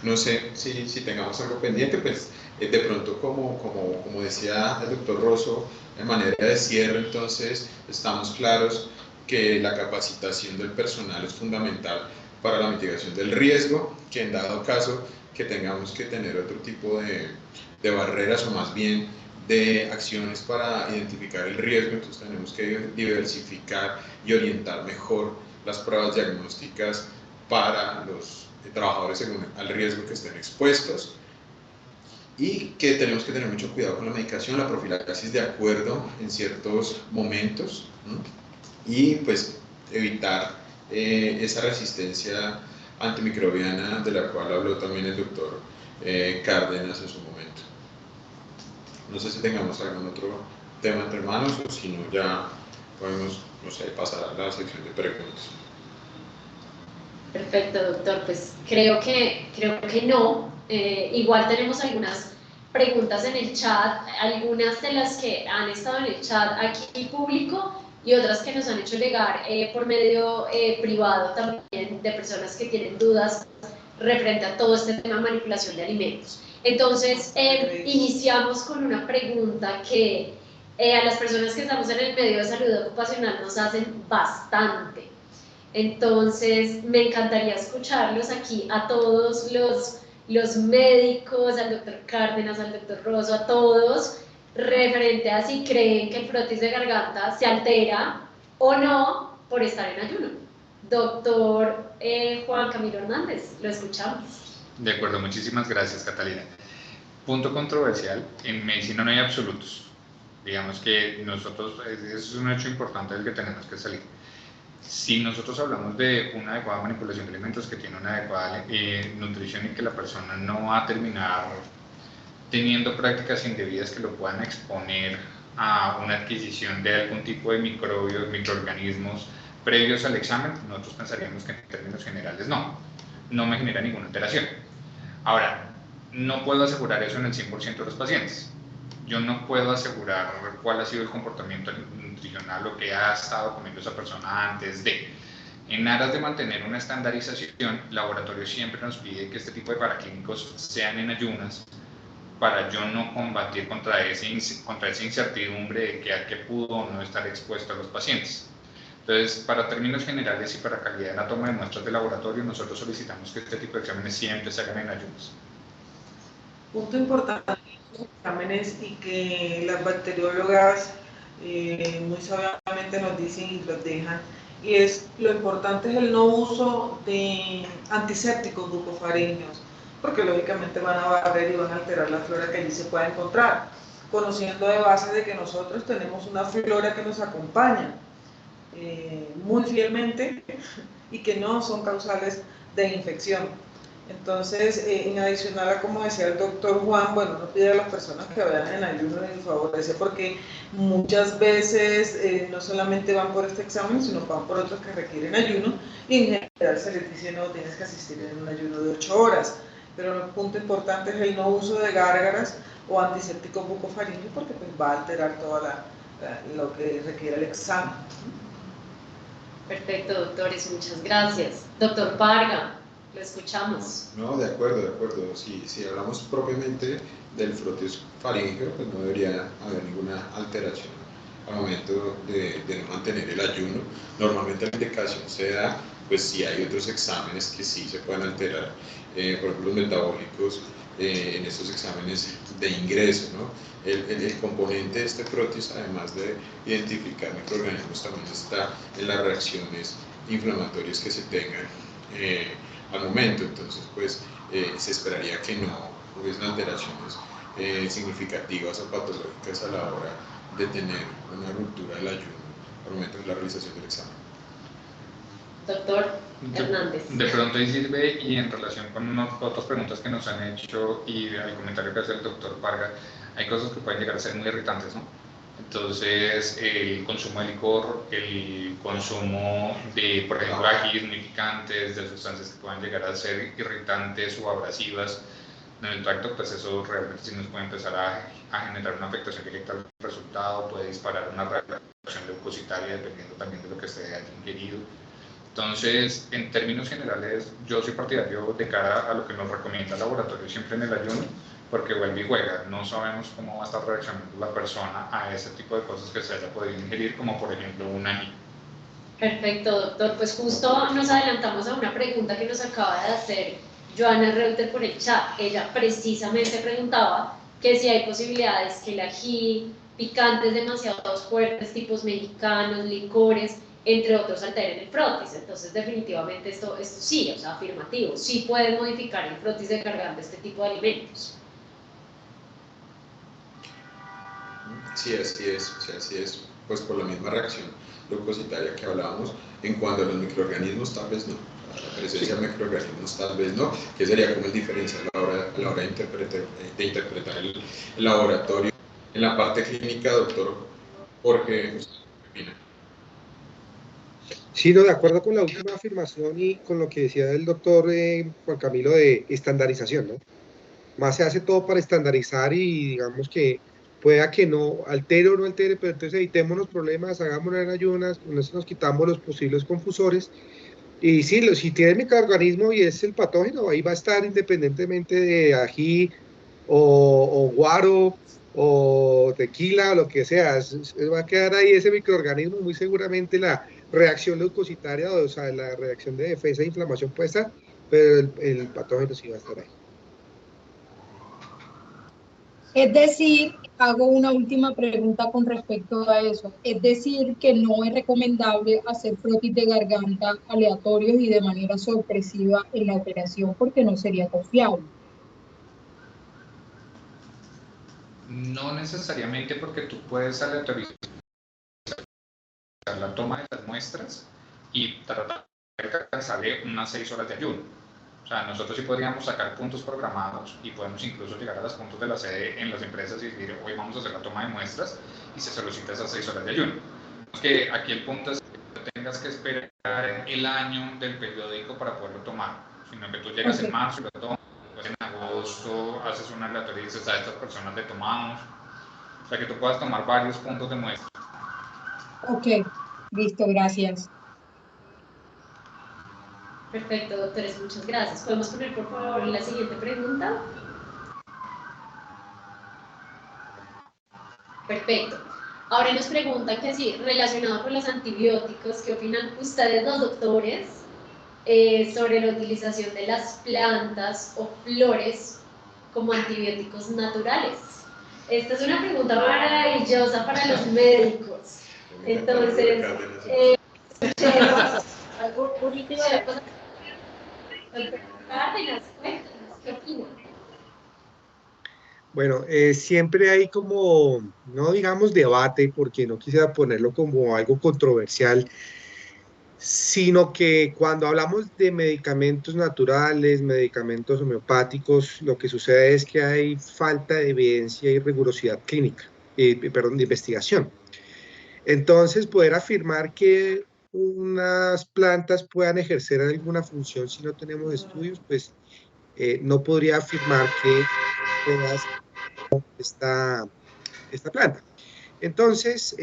No sé si tengamos algo pendiente, pues de pronto como decía el doctor Rosso, de manera de cierre, entonces estamos claros que la capacitación del personal es fundamental para la mitigación del riesgo, que en dado caso que tengamos que tener otro tipo de barreras o más bien de acciones para identificar el riesgo, entonces tenemos que diversificar y orientar mejor las pruebas diagnósticas para los trabajadores según al riesgo que estén expuestos, y que tenemos que tener mucho cuidado con la medicación, la profilaxis de acuerdo en ciertos momentos, ¿no? Y pues evitar esa resistencia antimicrobiana de la cual habló también el doctor Cárdenas en su momento. No sé si tengamos algún otro tema entre manos o si no ya podemos, no sé, pasar a la sección de preguntas. Perfecto, doctor. Pues creo que no. Igual tenemos algunas preguntas en el chat, algunas de las que han estado en el chat aquí público y otras que nos han hecho llegar por medio privado también de personas que tienen dudas referente a todo este tema de manipulación de alimentos. Entonces, iniciamos con una pregunta que a las personas que estamos en el medio de salud ocupacional nos hacen bastante. Entonces, me encantaría escucharlos aquí a todos los médicos, al doctor Cárdenas, al doctor Rosso, a todos, referente a si creen que el frotis de garganta se altera o no por estar en ayuno. Doctor Juan Camilo Hernández, lo escuchamos. De acuerdo, muchísimas gracias, Catalina. Punto controversial, en medicina no hay absolutos. Digamos que nosotros, es un hecho importante del que tenemos que salir. Si nosotros hablamos de una adecuada manipulación de alimentos que tiene una adecuada nutrición y que la persona no va a terminar teniendo prácticas indebidas que lo puedan exponer a una adquisición de algún tipo de microbios, microorganismos previos al examen, nosotros pensaríamos que en términos generales no me genera ninguna alteración. Ahora, no puedo asegurar eso en el 100% de los pacientes. Yo no puedo asegurar cuál ha sido el comportamiento nutricional o qué ha estado comiendo esa persona antes de. En aras de mantener una estandarización, el laboratorio siempre nos pide que este tipo de paraclínicos sean en ayunas para yo no combatir contra esa incertidumbre de que a qué pudo o no estar expuesto a los pacientes. Entonces, para términos generales y para calidad en la toma de muestras de laboratorio, nosotros solicitamos que este tipo de exámenes siempre se hagan en ayunas. Punto importante de los exámenes y que las bacteriólogas muy sabiamente nos dicen y los dejan, y es lo importante es el no uso de antisépticos bucofaringeos, porque lógicamente van a barrer y van a alterar la flora que allí se pueda encontrar, conociendo de base de que nosotros tenemos una flora que nos acompaña muy fielmente y que no son causales de infección. Entonces, en adicional a como decía el doctor Juan, bueno, no pide a las personas que vayan en ayuno ni favorece, porque muchas veces no solamente van por este examen, sino van por otros que requieren ayuno, y en general se les dice, no, tienes que asistir en un ayuno de 8 horas. Pero el punto importante es el no uso de gárgaras o antisépticos bucofaringeos, porque pues, va a alterar todo lo que requiere el examen. Perfecto, doctores, muchas gracias. Doctor Parga, lo escuchamos. No, de acuerdo, de acuerdo. Si hablamos propiamente del frotis faríngeo, pues no debería haber ninguna alteración al momento de no mantener el ayuno. Normalmente la indicación se da, pues si hay otros exámenes que sí se pueden alterar, por ejemplo los metabólicos en estos exámenes de ingreso, ¿no? El componente de este frotis, además de identificar microorganismos, también está en las reacciones inflamatorias que se tengan al momento. Entonces, pues se esperaría que no hubiesen alteraciones significativas o patológicas a la hora de tener una ruptura del ayuno al momento de la realización del examen. Doctor Hernández. De pronto ahí sirve, y en relación con otras preguntas que nos han hecho y el comentario que hace el doctor Parga, hay cosas que pueden llegar a ser muy irritantes, ¿no? Entonces, el consumo de licor, el consumo de, por ejemplo, ajís muy picantes, de sustancias que puedan llegar a ser irritantes o abrasivas en el tracto, pues eso realmente sí nos puede empezar a generar una afectación directa al resultado, puede disparar una reacción leucocitaria dependiendo también de lo que se haya ingerido. Entonces, en términos generales, yo soy partidario de cara a lo que nos recomienda el laboratorio siempre en el ayuno, porque vuelve y juega, no sabemos cómo va a estar reaccionando la persona a ese tipo de cosas que se haya podido ingerir, como por ejemplo un ají. Perfecto, doctor. Pues justo nos adelantamos a una pregunta que nos acaba de hacer Joana Reuter por el chat. Ella precisamente preguntaba que si hay posibilidades que el ají, picantes demasiado fuertes, tipos mexicanos, licores, entre otros, alteren el frotis. Entonces, definitivamente esto sí, o sea, afirmativo, sí pueden modificar el frotis de cargando este tipo de alimentos. Sí, así es, pues por la misma reacción leucocitaria que hablábamos. En cuanto a los microorganismos, tal vez no, la presencia de microorganismos tal vez no, que sería como el diferencial a la hora de interpretar el laboratorio. En la parte clínica, doctor Jorge, usted opina. Sí, no, de acuerdo con la última afirmación y con lo que decía el doctor Juan Camilo de estandarización, ¿no? Más se hace todo para estandarizar y digamos que pueda que no altere o no altere, pero entonces evitemos los problemas, hagámoslo en ayunas, con eso nos quitamos los posibles confusores. Y sí, si tiene microorganismo y es el patógeno, ahí va a estar independientemente de ají o guaro o tequila o lo que sea, va a quedar ahí ese microorganismo, muy seguramente la reacción leucocitaria, o sea, la reacción de defensa e inflamación puede estar, pero el patógeno sí va a estar ahí. Es decir, hago una última pregunta con respecto a eso. Es decir, que no es recomendable hacer frotis de garganta aleatorios y de manera sorpresiva en la operación porque no sería confiable. No necesariamente, porque tú puedes aleatorizar la toma de las muestras y tratar de alcanzarle unas 6 horas de ayuno. O sea, nosotros sí podríamos sacar puntos programados y podemos incluso llegar a los puntos de la sede en las empresas y decir, hoy vamos a hacer la toma de muestras y se solicita esas 6 horas de ayuno. Que aquí el punto es que tengas que esperar el año del periódico para poderlo tomar, sino que tú llegas en marzo y lo tomas, en agosto haces una aleatoría y dices, a estas personas le tomamos. O sea, que tú puedas tomar varios puntos de muestra. Ok, listo, gracias. Perfecto, doctores, muchas gracias. ¿Podemos poner, por favor, la siguiente pregunta? Perfecto. Ahora nos preguntan que sí, relacionado con los antibióticos, ¿qué opinan ustedes, los doctores, sobre la utilización de las plantas o flores como antibióticos naturales? Esta es una pregunta maravillosa para los médicos. Entonces, Cárdenas, cuéntanos, ¿qué opinan? Bueno, siempre hay como, no digamos debate, porque no quisiera ponerlo como algo controversial, sino que cuando hablamos de medicamentos naturales, medicamentos homeopáticos, lo que sucede es que hay falta de evidencia y rigurosidad clínica, perdón, de investigación. Entonces, poder afirmar que unas plantas puedan ejercer alguna función si no tenemos estudios, pues no podría afirmar que todas esta planta. Entonces,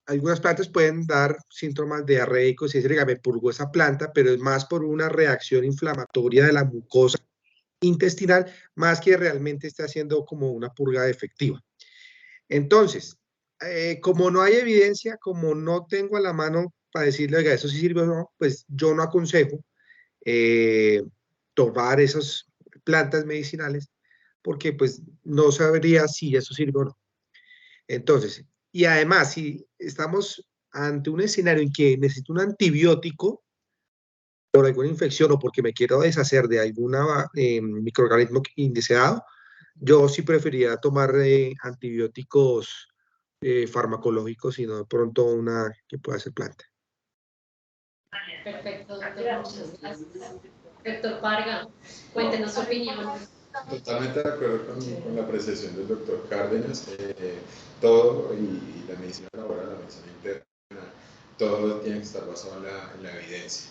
algunas plantas pueden dar síntomas diarreicos y decir, me purgó esa planta, pero es más por una reacción inflamatoria de la mucosa intestinal, más que realmente esté haciendo como una purga efectiva. Entonces, como no hay evidencia, como no tengo a la mano para decirle, oiga, eso sí sirve o no, pues yo no aconsejo tomar esas plantas medicinales porque pues no sabría si eso sirve o no. Entonces, y además, si estamos ante un escenario en que necesito un antibiótico por alguna infección o porque me quiero deshacer de algún microorganismo indeseado, yo sí preferiría tomar antibióticos farmacológicos y no de pronto una que pueda ser planta. Perfecto, doctor, muchas gracias. Doctor Parga, cuéntenos su opinión. Totalmente de acuerdo con la apreciación del doctor Cárdenas. Todo y la medicina laboral, la medicina interna, todo tiene que estar basado en la evidencia.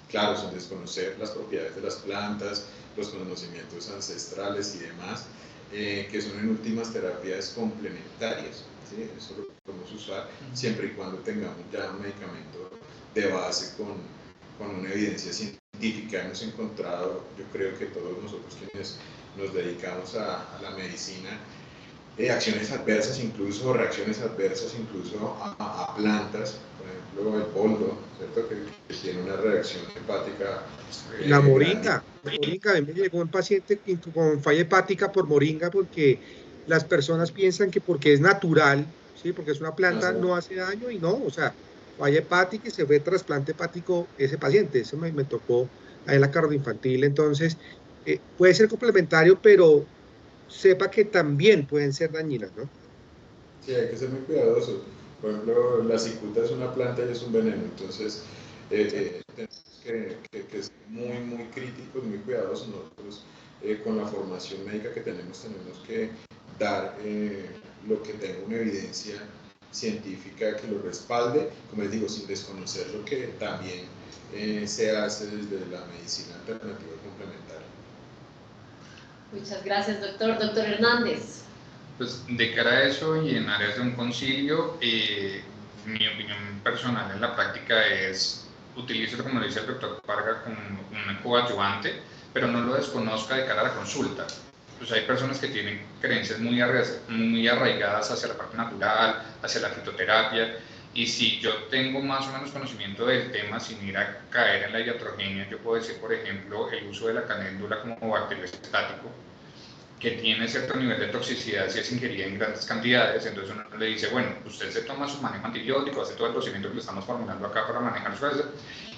Claro, sin desconocer las propiedades de las plantas, los conocimientos ancestrales y demás, que son en últimas terapias complementarias. ¿Sí? Eso lo podemos usar siempre y cuando tengamos ya un medicamento de base con una evidencia científica. Hemos encontrado, yo creo que todos nosotros quienes nos dedicamos a la medicina, acciones adversas incluso, reacciones adversas incluso a plantas, por ejemplo el boldo, ¿cierto? Que tiene una reacción hepática. La moringa, a mí me llegó un paciente con falla hepática por moringa porque las personas piensan que porque es natural, ¿sí? Porque es una planta, no hace daño y no, o sea, falla hepática y se fue trasplante hepático ese paciente, eso me tocó ahí en la cardio infantil, entonces puede ser complementario, pero sepa que también pueden ser dañinas, ¿no? Sí, hay que ser muy cuidadosos. Por ejemplo, la cicuta es una planta y es un veneno, entonces tenemos que ser muy críticos, muy cuidadosos. Nosotros con la formación médica que tenemos que dar lo que tenga una evidencia científica que lo respalde, como les digo, sin desconocer lo que también se hace desde la medicina alternativa complementaria. Muchas gracias, doctor. Doctor Hernández. Pues de cara a eso y en áreas de un concilio, mi opinión personal en la práctica es utilícelo, como le dice el doctor Parga, como un coadyuvante, pero no lo desconozca de cara a la consulta. Pues hay personas que tienen creencias muy arraigadas hacia la parte natural, hacia la fitoterapia, y si yo tengo más o menos conocimiento del tema sin ir a caer en la iatrogenia, yo puedo decir, por ejemplo, el uso de la caléndula como bacteriostático, que tiene cierto nivel de toxicidad si es ingerida en grandes cantidades. Entonces uno le dice, bueno, usted se toma su manejo antibiótico, hace todo el procedimiento que le estamos formulando acá para manejar su eso,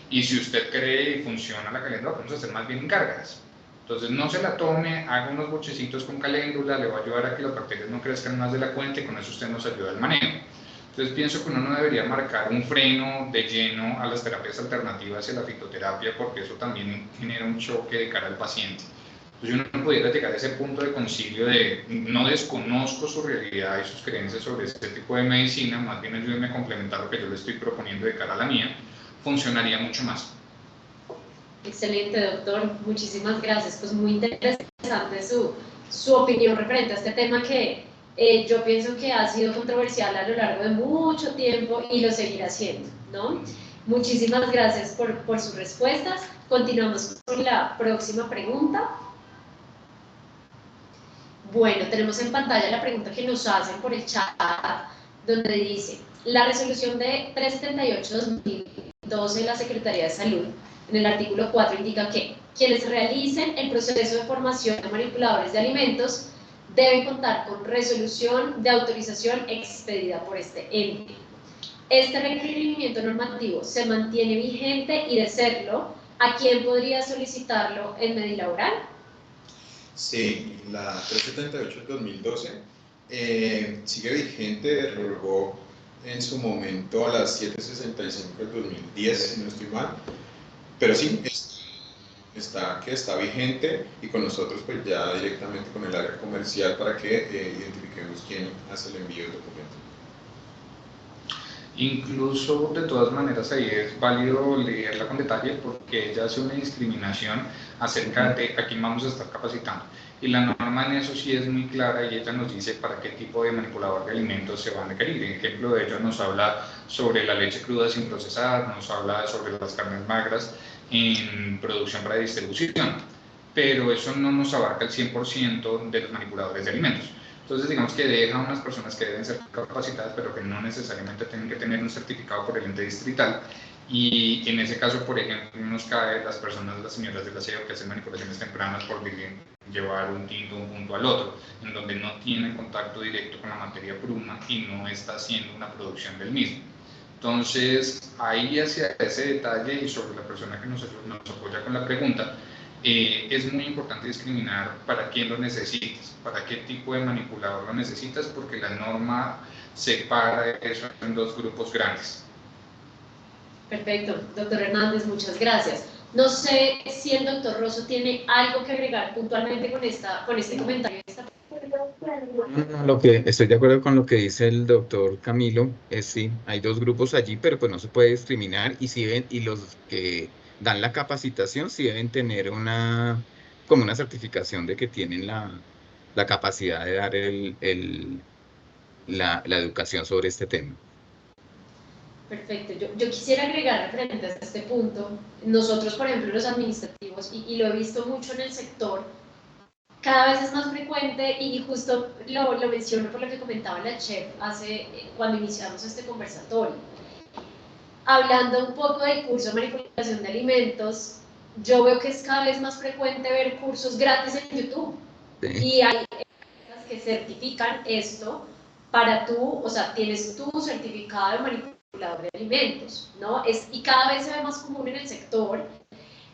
y si usted cree y funciona la caléndula, podemos hacer más bien en gárgaras. Entonces no se la tome, haga unos bochecitos con caléndula, le va a ayudar a que las bacterias no crezcan más de la cuenta y con eso usted nos ayuda al manejo. Entonces pienso que uno no debería marcar un freno de lleno a las terapias alternativas y a la fitoterapia, porque eso también genera un choque de cara al paciente. Entonces uno pudiera llegar a ese punto de concilio de no desconozco su realidad y sus creencias sobre este tipo de medicina, más bien ayúdenme a complementar lo que yo le estoy proponiendo de cara a la mía, funcionaría mucho más. Excelente, doctor. Muchísimas gracias. Pues muy interesante su opinión referente a este tema que yo pienso que ha sido controversial a lo largo de mucho tiempo y lo seguirá siendo, ¿no? Muchísimas gracias por sus respuestas. Continuamos con la próxima pregunta. Bueno, tenemos en pantalla la pregunta que nos hacen por el chat, donde dice, la resolución de 378/2012 de la Secretaría de Salud, en el artículo 4, indica que quienes realicen el proceso de formación de manipuladores de alimentos deben contar con resolución de autorización expedida por este ente. ¿Este requerimiento normativo se mantiene vigente y, de serlo, a quién podría solicitarlo en Medilaboral? Sí, la 378/2012 sigue vigente, derogó en su momento a las 765/2010, si no estoy mal, pero sí, está vigente y con nosotros pues ya directamente con el área comercial para que identifiquemos quién hace el envío del documento. Incluso, de todas maneras, ahí es válido leerla con detalle porque ella hace una discriminación acerca de a quién vamos a estar capacitando. Y la norma en eso sí es muy clara y ella nos dice para qué tipo de manipulador de alimentos se van a requerir. En ejemplo de ello nos habla sobre la leche cruda sin procesar, nos habla sobre las carnes magras en producción para distribución, pero eso no nos abarca el 100% de los manipuladores de alimentos. Entonces, digamos que deja a unas personas que deben ser capacitadas, pero que no necesariamente tienen que tener un certificado por el ente distrital. Y en ese caso, por ejemplo, nos cae las personas, las señoras del aseo que hacen manipulaciones tempranas por llevar un tinto de un punto al otro, en donde no tienen contacto directo con la materia prima y no está haciendo una producción del mismo. Entonces, ahí hacia ese detalle y sobre la persona que nos apoya con la pregunta, es muy importante discriminar para quién lo necesitas, para qué tipo de manipulador lo necesitas, porque la norma separa eso en dos grupos grandes. Perfecto, doctor Hernández, muchas gracias. No sé si el doctor Rosso tiene algo que agregar puntualmente con este comentario. Lo que estoy de acuerdo con lo que dice el doctor Camilo, es sí, hay dos grupos allí, pero pues no se puede discriminar y los que dan la capacitación sí deben tener como una certificación de que tienen la capacidad de dar la educación sobre este tema. Perfecto, yo quisiera agregar referente a este punto, nosotros por ejemplo los administrativos, y lo he visto mucho en el sector, cada vez es más frecuente y justo lo menciono por lo que comentaba la chef cuando iniciamos este conversatorio. Hablando un poco del curso de manipulación de alimentos, yo veo que es cada vez más frecuente ver cursos gratis en YouTube. Sí. Y hay empresas que certifican esto para o sea, tienes tu certificado de manipulador de alimentos, ¿no? Y cada vez se ve más común en el sector.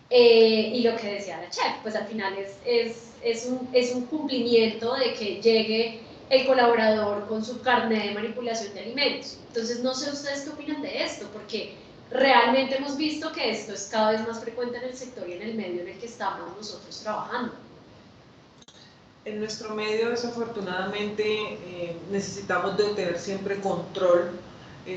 Y lo que decía la chef, pues al final es un cumplimiento de que llegue el colaborador con su carnet de manipulación de alimentos. Entonces, no sé ustedes qué opinan de esto, porque realmente hemos visto que esto es cada vez más frecuente en el sector y en el medio en el que estamos nosotros trabajando. En nuestro medio, desafortunadamente, necesitamos de tener siempre control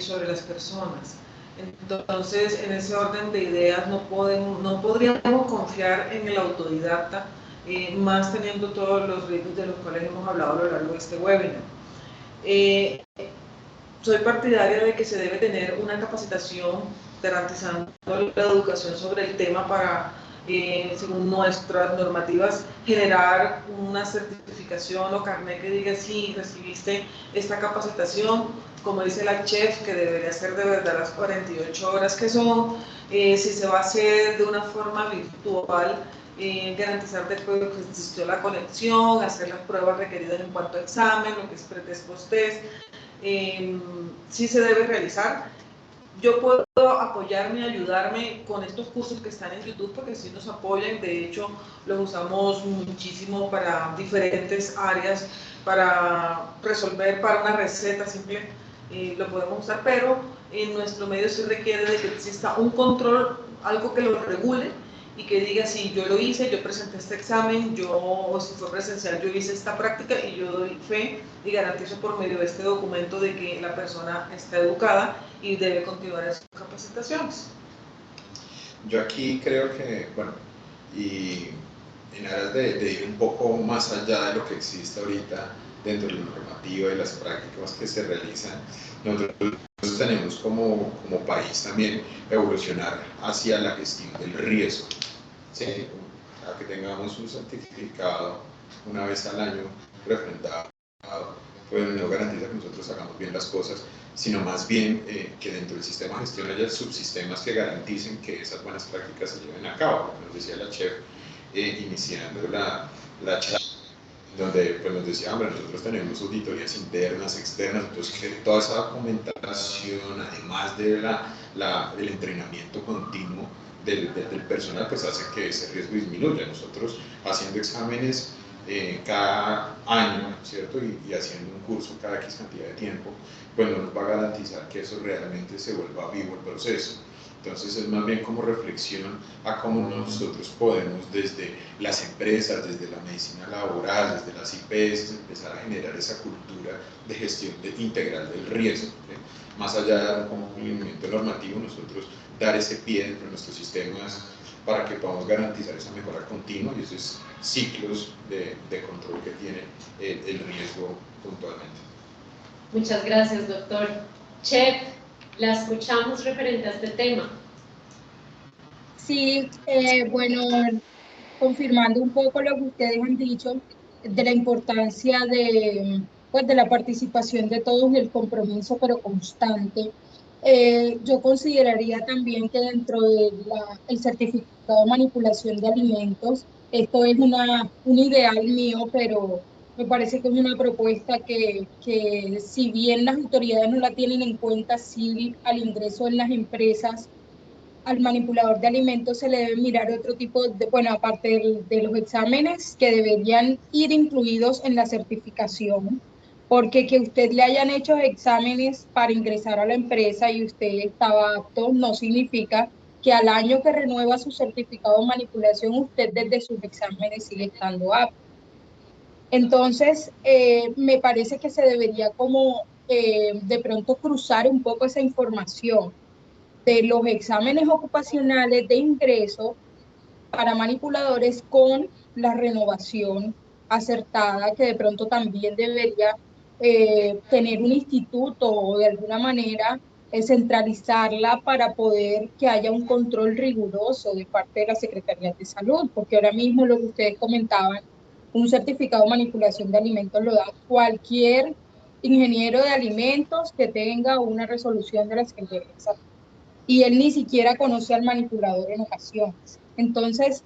sobre las personas. Entonces, en ese orden de ideas no podríamos confiar en el autodidacta, más teniendo todos los riesgos de los cuales hemos hablado a lo largo de este webinar. Soy partidaria de que se debe tener una capacitación garantizando la educación sobre el tema para, según nuestras normativas, generar una certificación o carnet que diga sí, recibiste esta capacitación, como dice la chef, que debería ser de verdad las 48 horas que son, si se va a hacer de una forma virtual, garantizar después que existió la conexión, hacer las pruebas requeridas en cuanto a examen, lo que es pretest, post-test, sí se debe realizar. Yo puedo apoyarme, ayudarme con estos cursos que están en YouTube porque sí nos apoyan, de hecho los usamos muchísimo para diferentes áreas, para resolver, para una receta simple, lo podemos usar, pero en nuestro medio se requiere de que exista un control, algo que lo regule y que diga si yo lo hice, yo presenté este examen, o si fue presencial, yo hice esta práctica y yo doy fe y garantizo por medio de este documento de que la persona está educada y debe continuar en sus capacitaciones. Yo aquí creo que, bueno, y en aras de ir un poco más allá de lo que existe ahorita dentro de la normativa y las prácticas que se realizan, nosotros tenemos como país también evolucionar hacia la gestión del riesgo, ¿sí? A que tengamos un certificado una vez al año refrendado, pues no garantiza que nosotros hagamos bien las cosas, sino más bien que dentro del sistema de gestión haya subsistemas que garanticen que esas buenas prácticas se lleven a cabo, como nos decía la chef iniciando la charla, donde pues, nos decía, hombre, nosotros tenemos auditorías internas, externas, entonces que toda esa documentación, además de el entrenamiento continuo del personal, pues hace que ese riesgo disminuya. Nosotros haciendo exámenes cada año, ¿cierto? Y haciendo un curso cada X cantidad de tiempo, pues no nos va a garantizar que eso realmente se vuelva vivo el proceso. Entonces es más bien como reflexión a cómo nosotros podemos desde las empresas, desde la medicina laboral, desde las IPS, empezar a generar esa cultura de gestión integral del riesgo. ¿Sí? Más allá de dar un cumplimiento normativo, nosotros dar ese pie dentro de nuestros sistemas para que podamos garantizar esa mejora continua y esos ciclos de control que tiene el riesgo puntualmente. Muchas gracias, doctor. Chef, la escuchamos referente a este tema. Sí, bueno, confirmando un poco lo que ustedes han dicho de la importancia pues, de la participación de todos y el compromiso, pero constante. Yo consideraría también que dentro del certificado de manipulación de alimentos, esto es un ideal mío, pero me parece que es una propuesta que si bien las autoridades no la tienen en cuenta, sí al ingreso en las empresas al manipulador de alimentos se le debe mirar otro tipo de, bueno, aparte de los exámenes que deberían ir incluidos en la certificación, porque que usted le hayan hecho exámenes para ingresar a la empresa y usted estaba apto, no significa que al año que renueva su certificado de manipulación, usted desde sus exámenes sigue estando apto. Entonces, me parece que se debería como de pronto cruzar un poco esa información de los exámenes ocupacionales de ingreso para manipuladores con la renovación acertada, que de pronto también debería tener un instituto o de alguna manera centralizarla para poder que haya un control riguroso de parte de la Secretaría de Salud, porque ahora mismo lo que ustedes comentaban, un certificado de manipulación de alimentos lo da cualquier ingeniero de alimentos que tenga una resolución de la Secretaría de Salud y él ni siquiera conoce al manipulador en ocasiones. Entonces,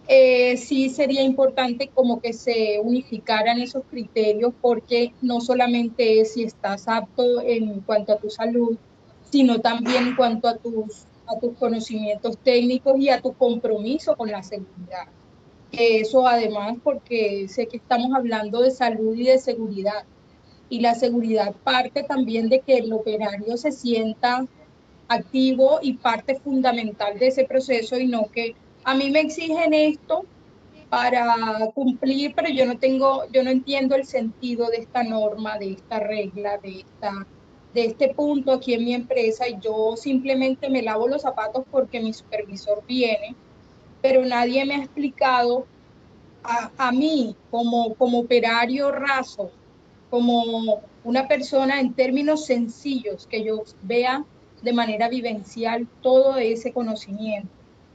sí sería importante como que se unificaran esos criterios porque no solamente es si estás apto en cuanto a tu salud, sino también en cuanto a tus conocimientos técnicos y a tu compromiso con la seguridad. Eso además porque sé que estamos hablando de salud y de seguridad. Y la seguridad parte también de que el operario se sienta activo y parte fundamental de ese proceso y no que a mí me exigen esto para cumplir, pero yo no entiendo el sentido de esta norma, de esta regla, de este punto aquí en mi empresa y yo simplemente me lavo los zapatos porque mi supervisor viene, pero nadie me ha explicado a mí como operario raso, como una persona en términos sencillos, que yo vea de manera vivencial todo ese conocimiento.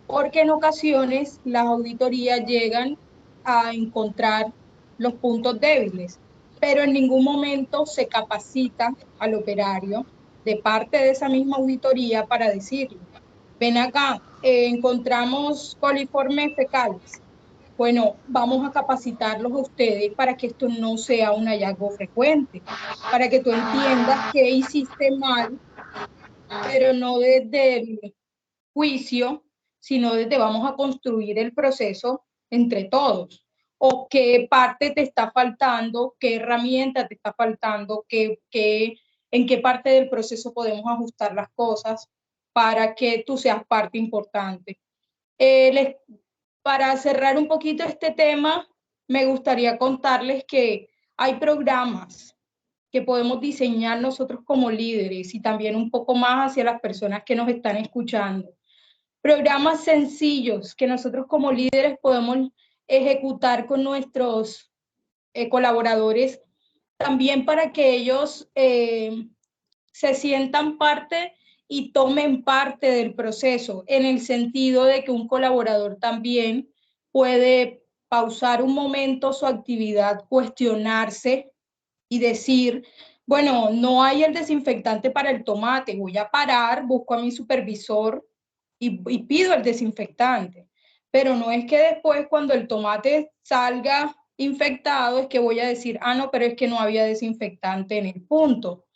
Porque en ocasiones las auditorías llegan a encontrar los puntos débiles, pero en ningún momento se capacita al operario de parte de esa misma auditoría para decirle, ven acá, encontramos coliformes fecales. Bueno, vamos a capacitarlos a ustedes para que esto no sea un hallazgo frecuente, para que tú entiendas qué hiciste mal, pero no desde el juicio, sino desde vamos a construir el proceso entre todos. O qué parte te está faltando, qué herramienta te está faltando, qué en qué parte del proceso podemos ajustar las cosas para que tú seas parte importante. Para cerrar un poquito este tema, me gustaría contarles que hay programas que podemos diseñar nosotros como líderes y también un poco más hacia las personas que nos están escuchando. Programas sencillos que nosotros como líderes podemos ejecutar con nuestros colaboradores, también para que ellos se sientan parte y tomen parte del proceso, en el sentido de que un colaborador también puede pausar un momento su actividad, cuestionarse y decir, bueno, no hay el desinfectante para el tomate, voy a parar, busco a mi supervisor y pido el desinfectante. Pero no es que después, cuando el tomate salga infectado, es que voy a decir, ah, no, pero es que no había desinfectante en el punto.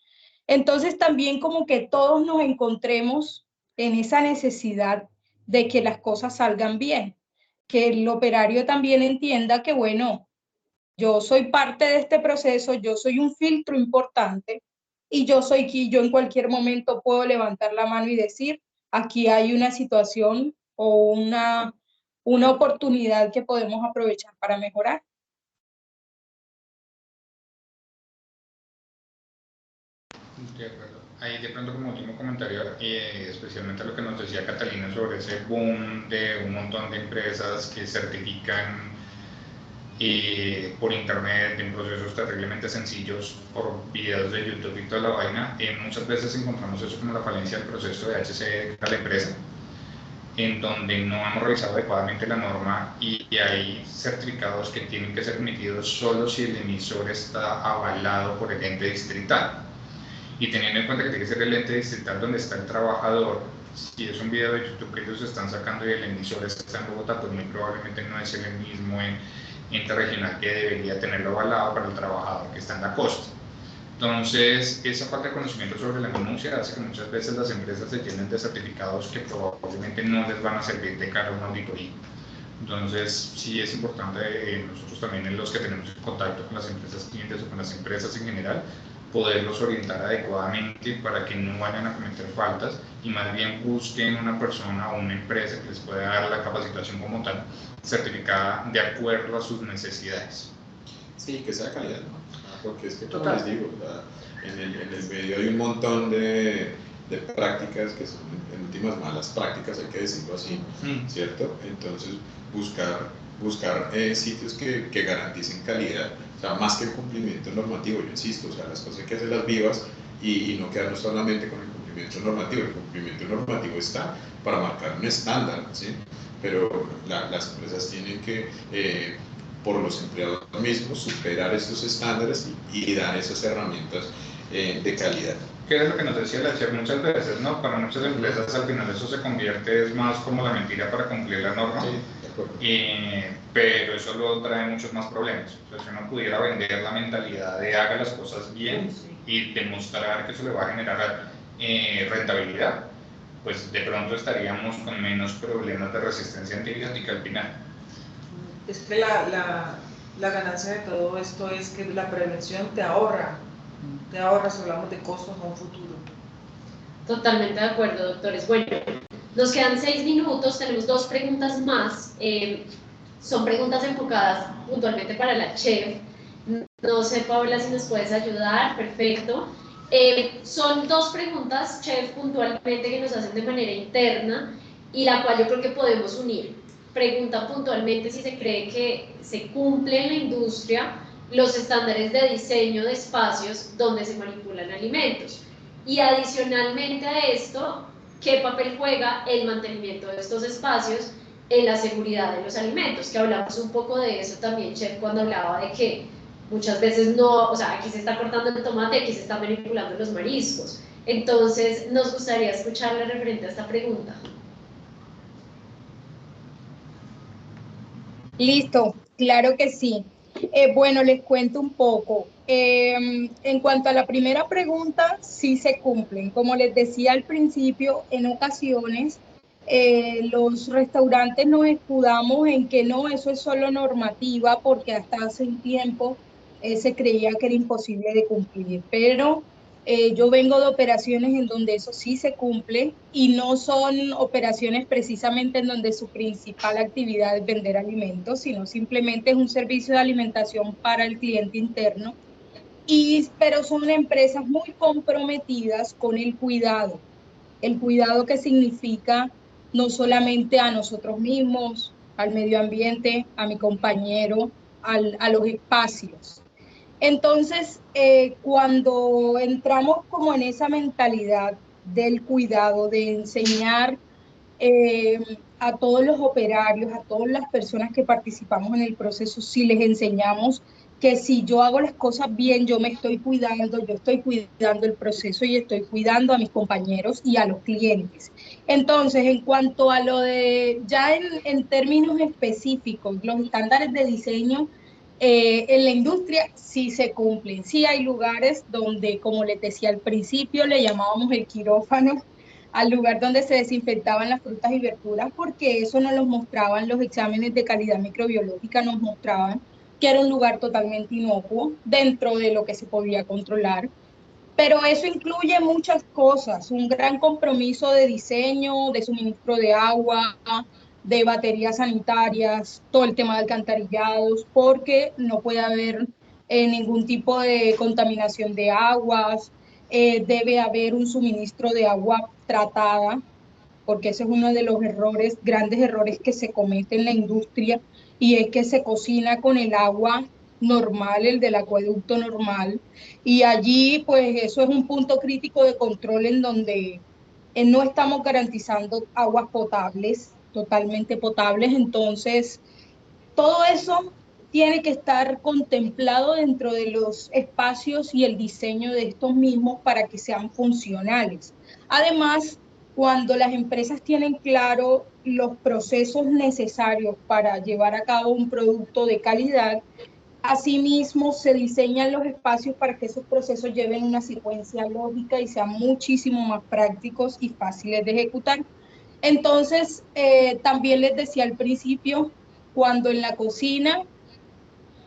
Entonces también como que todos nos encontremos en esa necesidad de que las cosas salgan bien, que el operario también entienda que, bueno, yo soy parte de este proceso, yo soy un filtro importante y yo en cualquier momento puedo levantar la mano y decir, aquí hay una situación o una oportunidad que podemos aprovechar para mejorar. De acuerdo. Ahí de pronto como último comentario, especialmente lo que nos decía Catalina sobre ese boom de un montón de empresas que certifican por internet en procesos terriblemente sencillos por videos de YouTube y toda la vaina, muchas veces encontramos eso como la falencia del proceso de HCE de la empresa, en donde no hemos revisado adecuadamente la norma y hay certificados que tienen que ser emitidos solo si el emisor está avalado por el ente distrital. Y teniendo en cuenta que tiene que ser el ente distrital donde está el trabajador, si es un video de YouTube que ellos están sacando y el emisor está en Bogotá, pues muy probablemente no es el mismo ente regional que debería tenerlo avalado para el trabajador que está en la costa. Entonces, esa falta de conocimiento sobre la denuncia hace que muchas veces las empresas se llenen de certificados que probablemente no les van a servir de cara a una auditoría. Entonces, sí es importante nosotros también, en los que tenemos contacto con las empresas clientes o con las empresas en general, poderlos orientar adecuadamente para que no vayan a cometer faltas y más bien busquen una persona o una empresa que les pueda dar la capacitación como tal, certificada de acuerdo a sus necesidades. Sí, que sea calidad, ¿no? Porque es que, como les digo, en el medio hay un montón de prácticas que son, en últimas, malas prácticas, hay que decirlo así, ¿cierto? Entonces, buscar sitios que garanticen calidad, o sea, más que el cumplimiento normativo, yo insisto, o sea, las cosas hay que hacerlas vivas y no quedarnos solamente con el cumplimiento normativo. El cumplimiento normativo está para marcar un estándar, ¿sí? Pero las empresas tienen que, por los empleados mismos, superar estos estándares y dar esas herramientas de calidad. ¿Qué es lo que nos decía la chef muchas veces, no? Para muchas empresas al final eso se convierte es más como la mentira para cumplir la norma, sí, pero eso luego trae muchos más problemas. O sea, si uno pudiera vender la mentalidad de haga las cosas bien y demostrar que eso le va a generar rentabilidad, pues de pronto estaríamos con menos problemas de resistencia antibiótica al final. Es que la ganancia de todo esto es que la prevención te ahorra, si hablamos de costos a un futuro. Totalmente de acuerdo, doctores. Bueno, nos quedan 6 minutos, tenemos 2 preguntas más. Son preguntas enfocadas puntualmente para la chef. No sé, Paola, si nos puedes ayudar. Perfecto. Son 2 preguntas, chef, puntualmente, que nos hacen de manera interna y la cual yo creo que podemos unir. Pregunta puntualmente si se cree que se cumple en la industria los estándares de diseño de espacios donde se manipulan alimentos. Y adicionalmente a esto, ¿qué papel juega el mantenimiento de estos espacios en la seguridad de los alimentos? Que hablamos un poco de eso también, chef, cuando hablaba de que muchas veces no, o sea, aquí se está cortando el tomate, aquí se está manipulando los mariscos. Entonces, nos gustaría escucharle referente a esta pregunta. Listo, claro que sí. Bueno, les cuento un poco. En cuanto a la primera pregunta, sí se cumplen. Como les decía al principio, en ocasiones los restaurantes nos escudamos en que no, eso es solo normativa, porque hasta hace un tiempo se creía que era imposible de cumplir. Pero Yo vengo de operaciones en donde eso sí se cumple y no son operaciones precisamente en donde su principal actividad es vender alimentos, sino simplemente es un servicio de alimentación para el cliente interno. Pero son empresas muy comprometidas con el cuidado que significa no solamente a nosotros mismos, al medio ambiente, a mi compañero, a los espacios. Entonces, cuando entramos como en esa mentalidad del cuidado, de enseñar eh, a todos los operarios, a todas las personas que participamos en el proceso, si les enseñamos que si yo hago las cosas bien, yo me estoy cuidando, yo estoy cuidando el proceso y estoy cuidando a mis compañeros y a los clientes. Entonces, en cuanto a lo de, ya en términos específicos, los estándares de diseño en la industria sí se cumplen. Sí hay lugares donde, como les decía al principio, le llamábamos el quirófano, al lugar donde se desinfectaban las frutas y verduras, porque eso nos lo mostraban los exámenes de calidad microbiológica, nos mostraban que era un lugar totalmente inocuo dentro de lo que se podía controlar. Pero eso incluye muchas cosas, un gran compromiso de diseño, de suministro de agua, de baterías sanitarias, todo el tema de alcantarillados, porque no puede haber ningún tipo de contaminación de aguas, debe haber un suministro de agua tratada, porque ese es uno de los errores, grandes errores que se cometen en la industria, y es que se cocina con el agua normal, el del acueducto normal, y allí pues eso es un punto crítico de control en donde no estamos garantizando aguas potables, totalmente potables. Entonces todo eso tiene que estar contemplado dentro de los espacios y el diseño de estos mismos para que sean funcionales. Además, cuando las empresas tienen claro los procesos necesarios para llevar a cabo un producto de calidad, asimismo se diseñan los espacios para que esos procesos lleven una secuencia lógica y sean muchísimo más prácticos y fáciles de ejecutar. Entonces, también les decía al principio, cuando en la cocina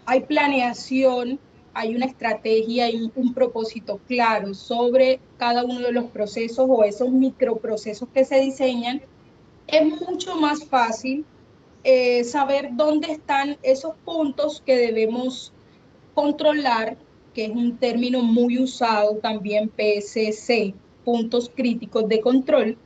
hay planeación, hay una estrategia, hay un propósito claro sobre cada uno de los procesos o esos microprocesos que se diseñan, es mucho más fácil saber dónde están esos puntos que debemos controlar, que es un término muy usado también, PSC, puntos críticos de control.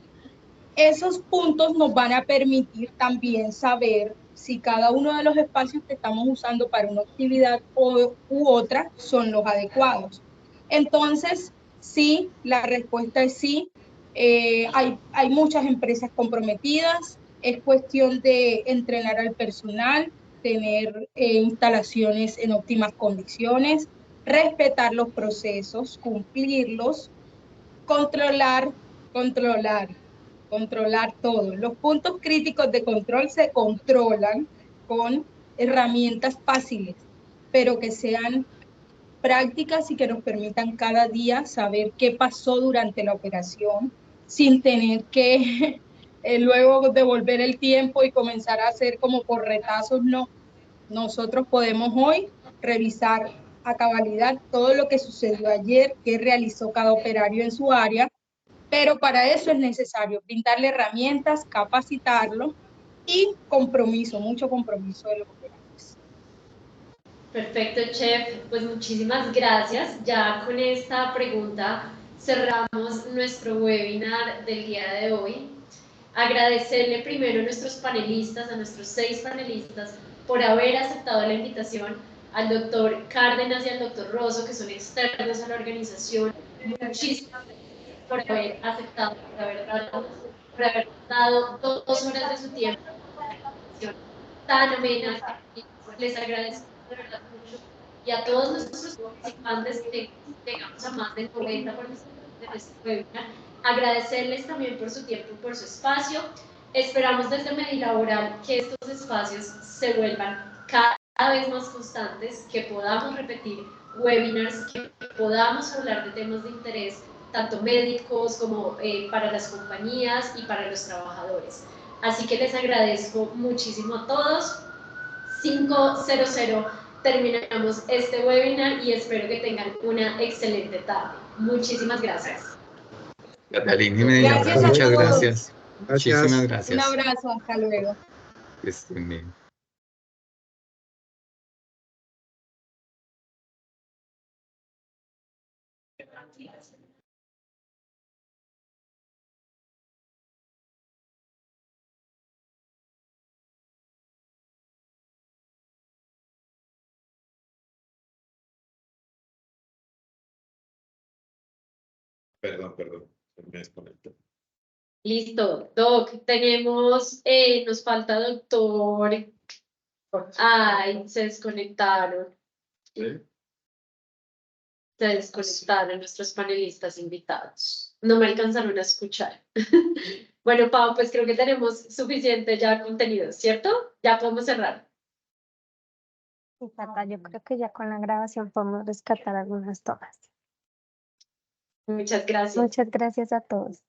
Esos puntos nos van a permitir también saber si cada uno de los espacios que estamos usando para una actividad u otra son los adecuados. Entonces, sí, la respuesta es sí. Hay muchas empresas comprometidas, es cuestión de entrenar al personal, tener instalaciones en óptimas condiciones, respetar los procesos, cumplirlos, controlar, controlar, controlar todo. Los puntos críticos de control se controlan con herramientas fáciles, pero que sean prácticas y que nos permitan cada día saber qué pasó durante la operación sin tener que luego devolver el tiempo y comenzar a hacer como por retazos. No, nosotros podemos hoy revisar a cabalidad todo lo que sucedió ayer, qué realizó cada operario en su área, pero para eso es necesario brindarle herramientas, capacitarlo y compromiso, mucho compromiso de los operadores. Perfecto, chef. Pues muchísimas gracias. Ya con esta pregunta cerramos nuestro webinar del día de hoy. Agradecerle primero a nuestros panelistas, a nuestros 6 panelistas, por haber aceptado la invitación, al doctor Cárdenas y al doctor Rosso, que son externos a la organización. Muchísimas gracias por haber aceptado, por haber dado 2 horas de su tiempo tan amena. Les agradezco de verdad mucho. Y a todos nuestros participantes, que llegamos a más del 90% de nuestro webinar, agradecerles también por su tiempo y por su espacio. Esperamos desde Medilaboral que estos espacios se vuelvan cada vez más constantes, que podamos repetir webinars, que podamos hablar de temas de interés, tanto médicos como para las compañías y para los trabajadores. Así que les agradezco muchísimo a todos. 5:00 terminamos este webinar y espero que tengan una excelente tarde. Muchísimas gracias. Catalina y Media, Gracias a muchas todos. gracias. Gracias. Muchísimas Un gracias. abrazo, hasta luego. Que estén bien. Perdón, me desconecté. Listo, Doc, tenemos, nos falta doctor. Ay, se desconectaron. ¿Sí? Se desconectaron nuestros panelistas invitados. No me alcanzaron a escuchar. Bueno, Pau, pues creo que tenemos suficiente ya contenido, ¿cierto? Ya podemos cerrar. Sí, Cata, yo creo que ya con la grabación podemos rescatar algunas tomas. Muchas gracias. Muchas gracias a todos.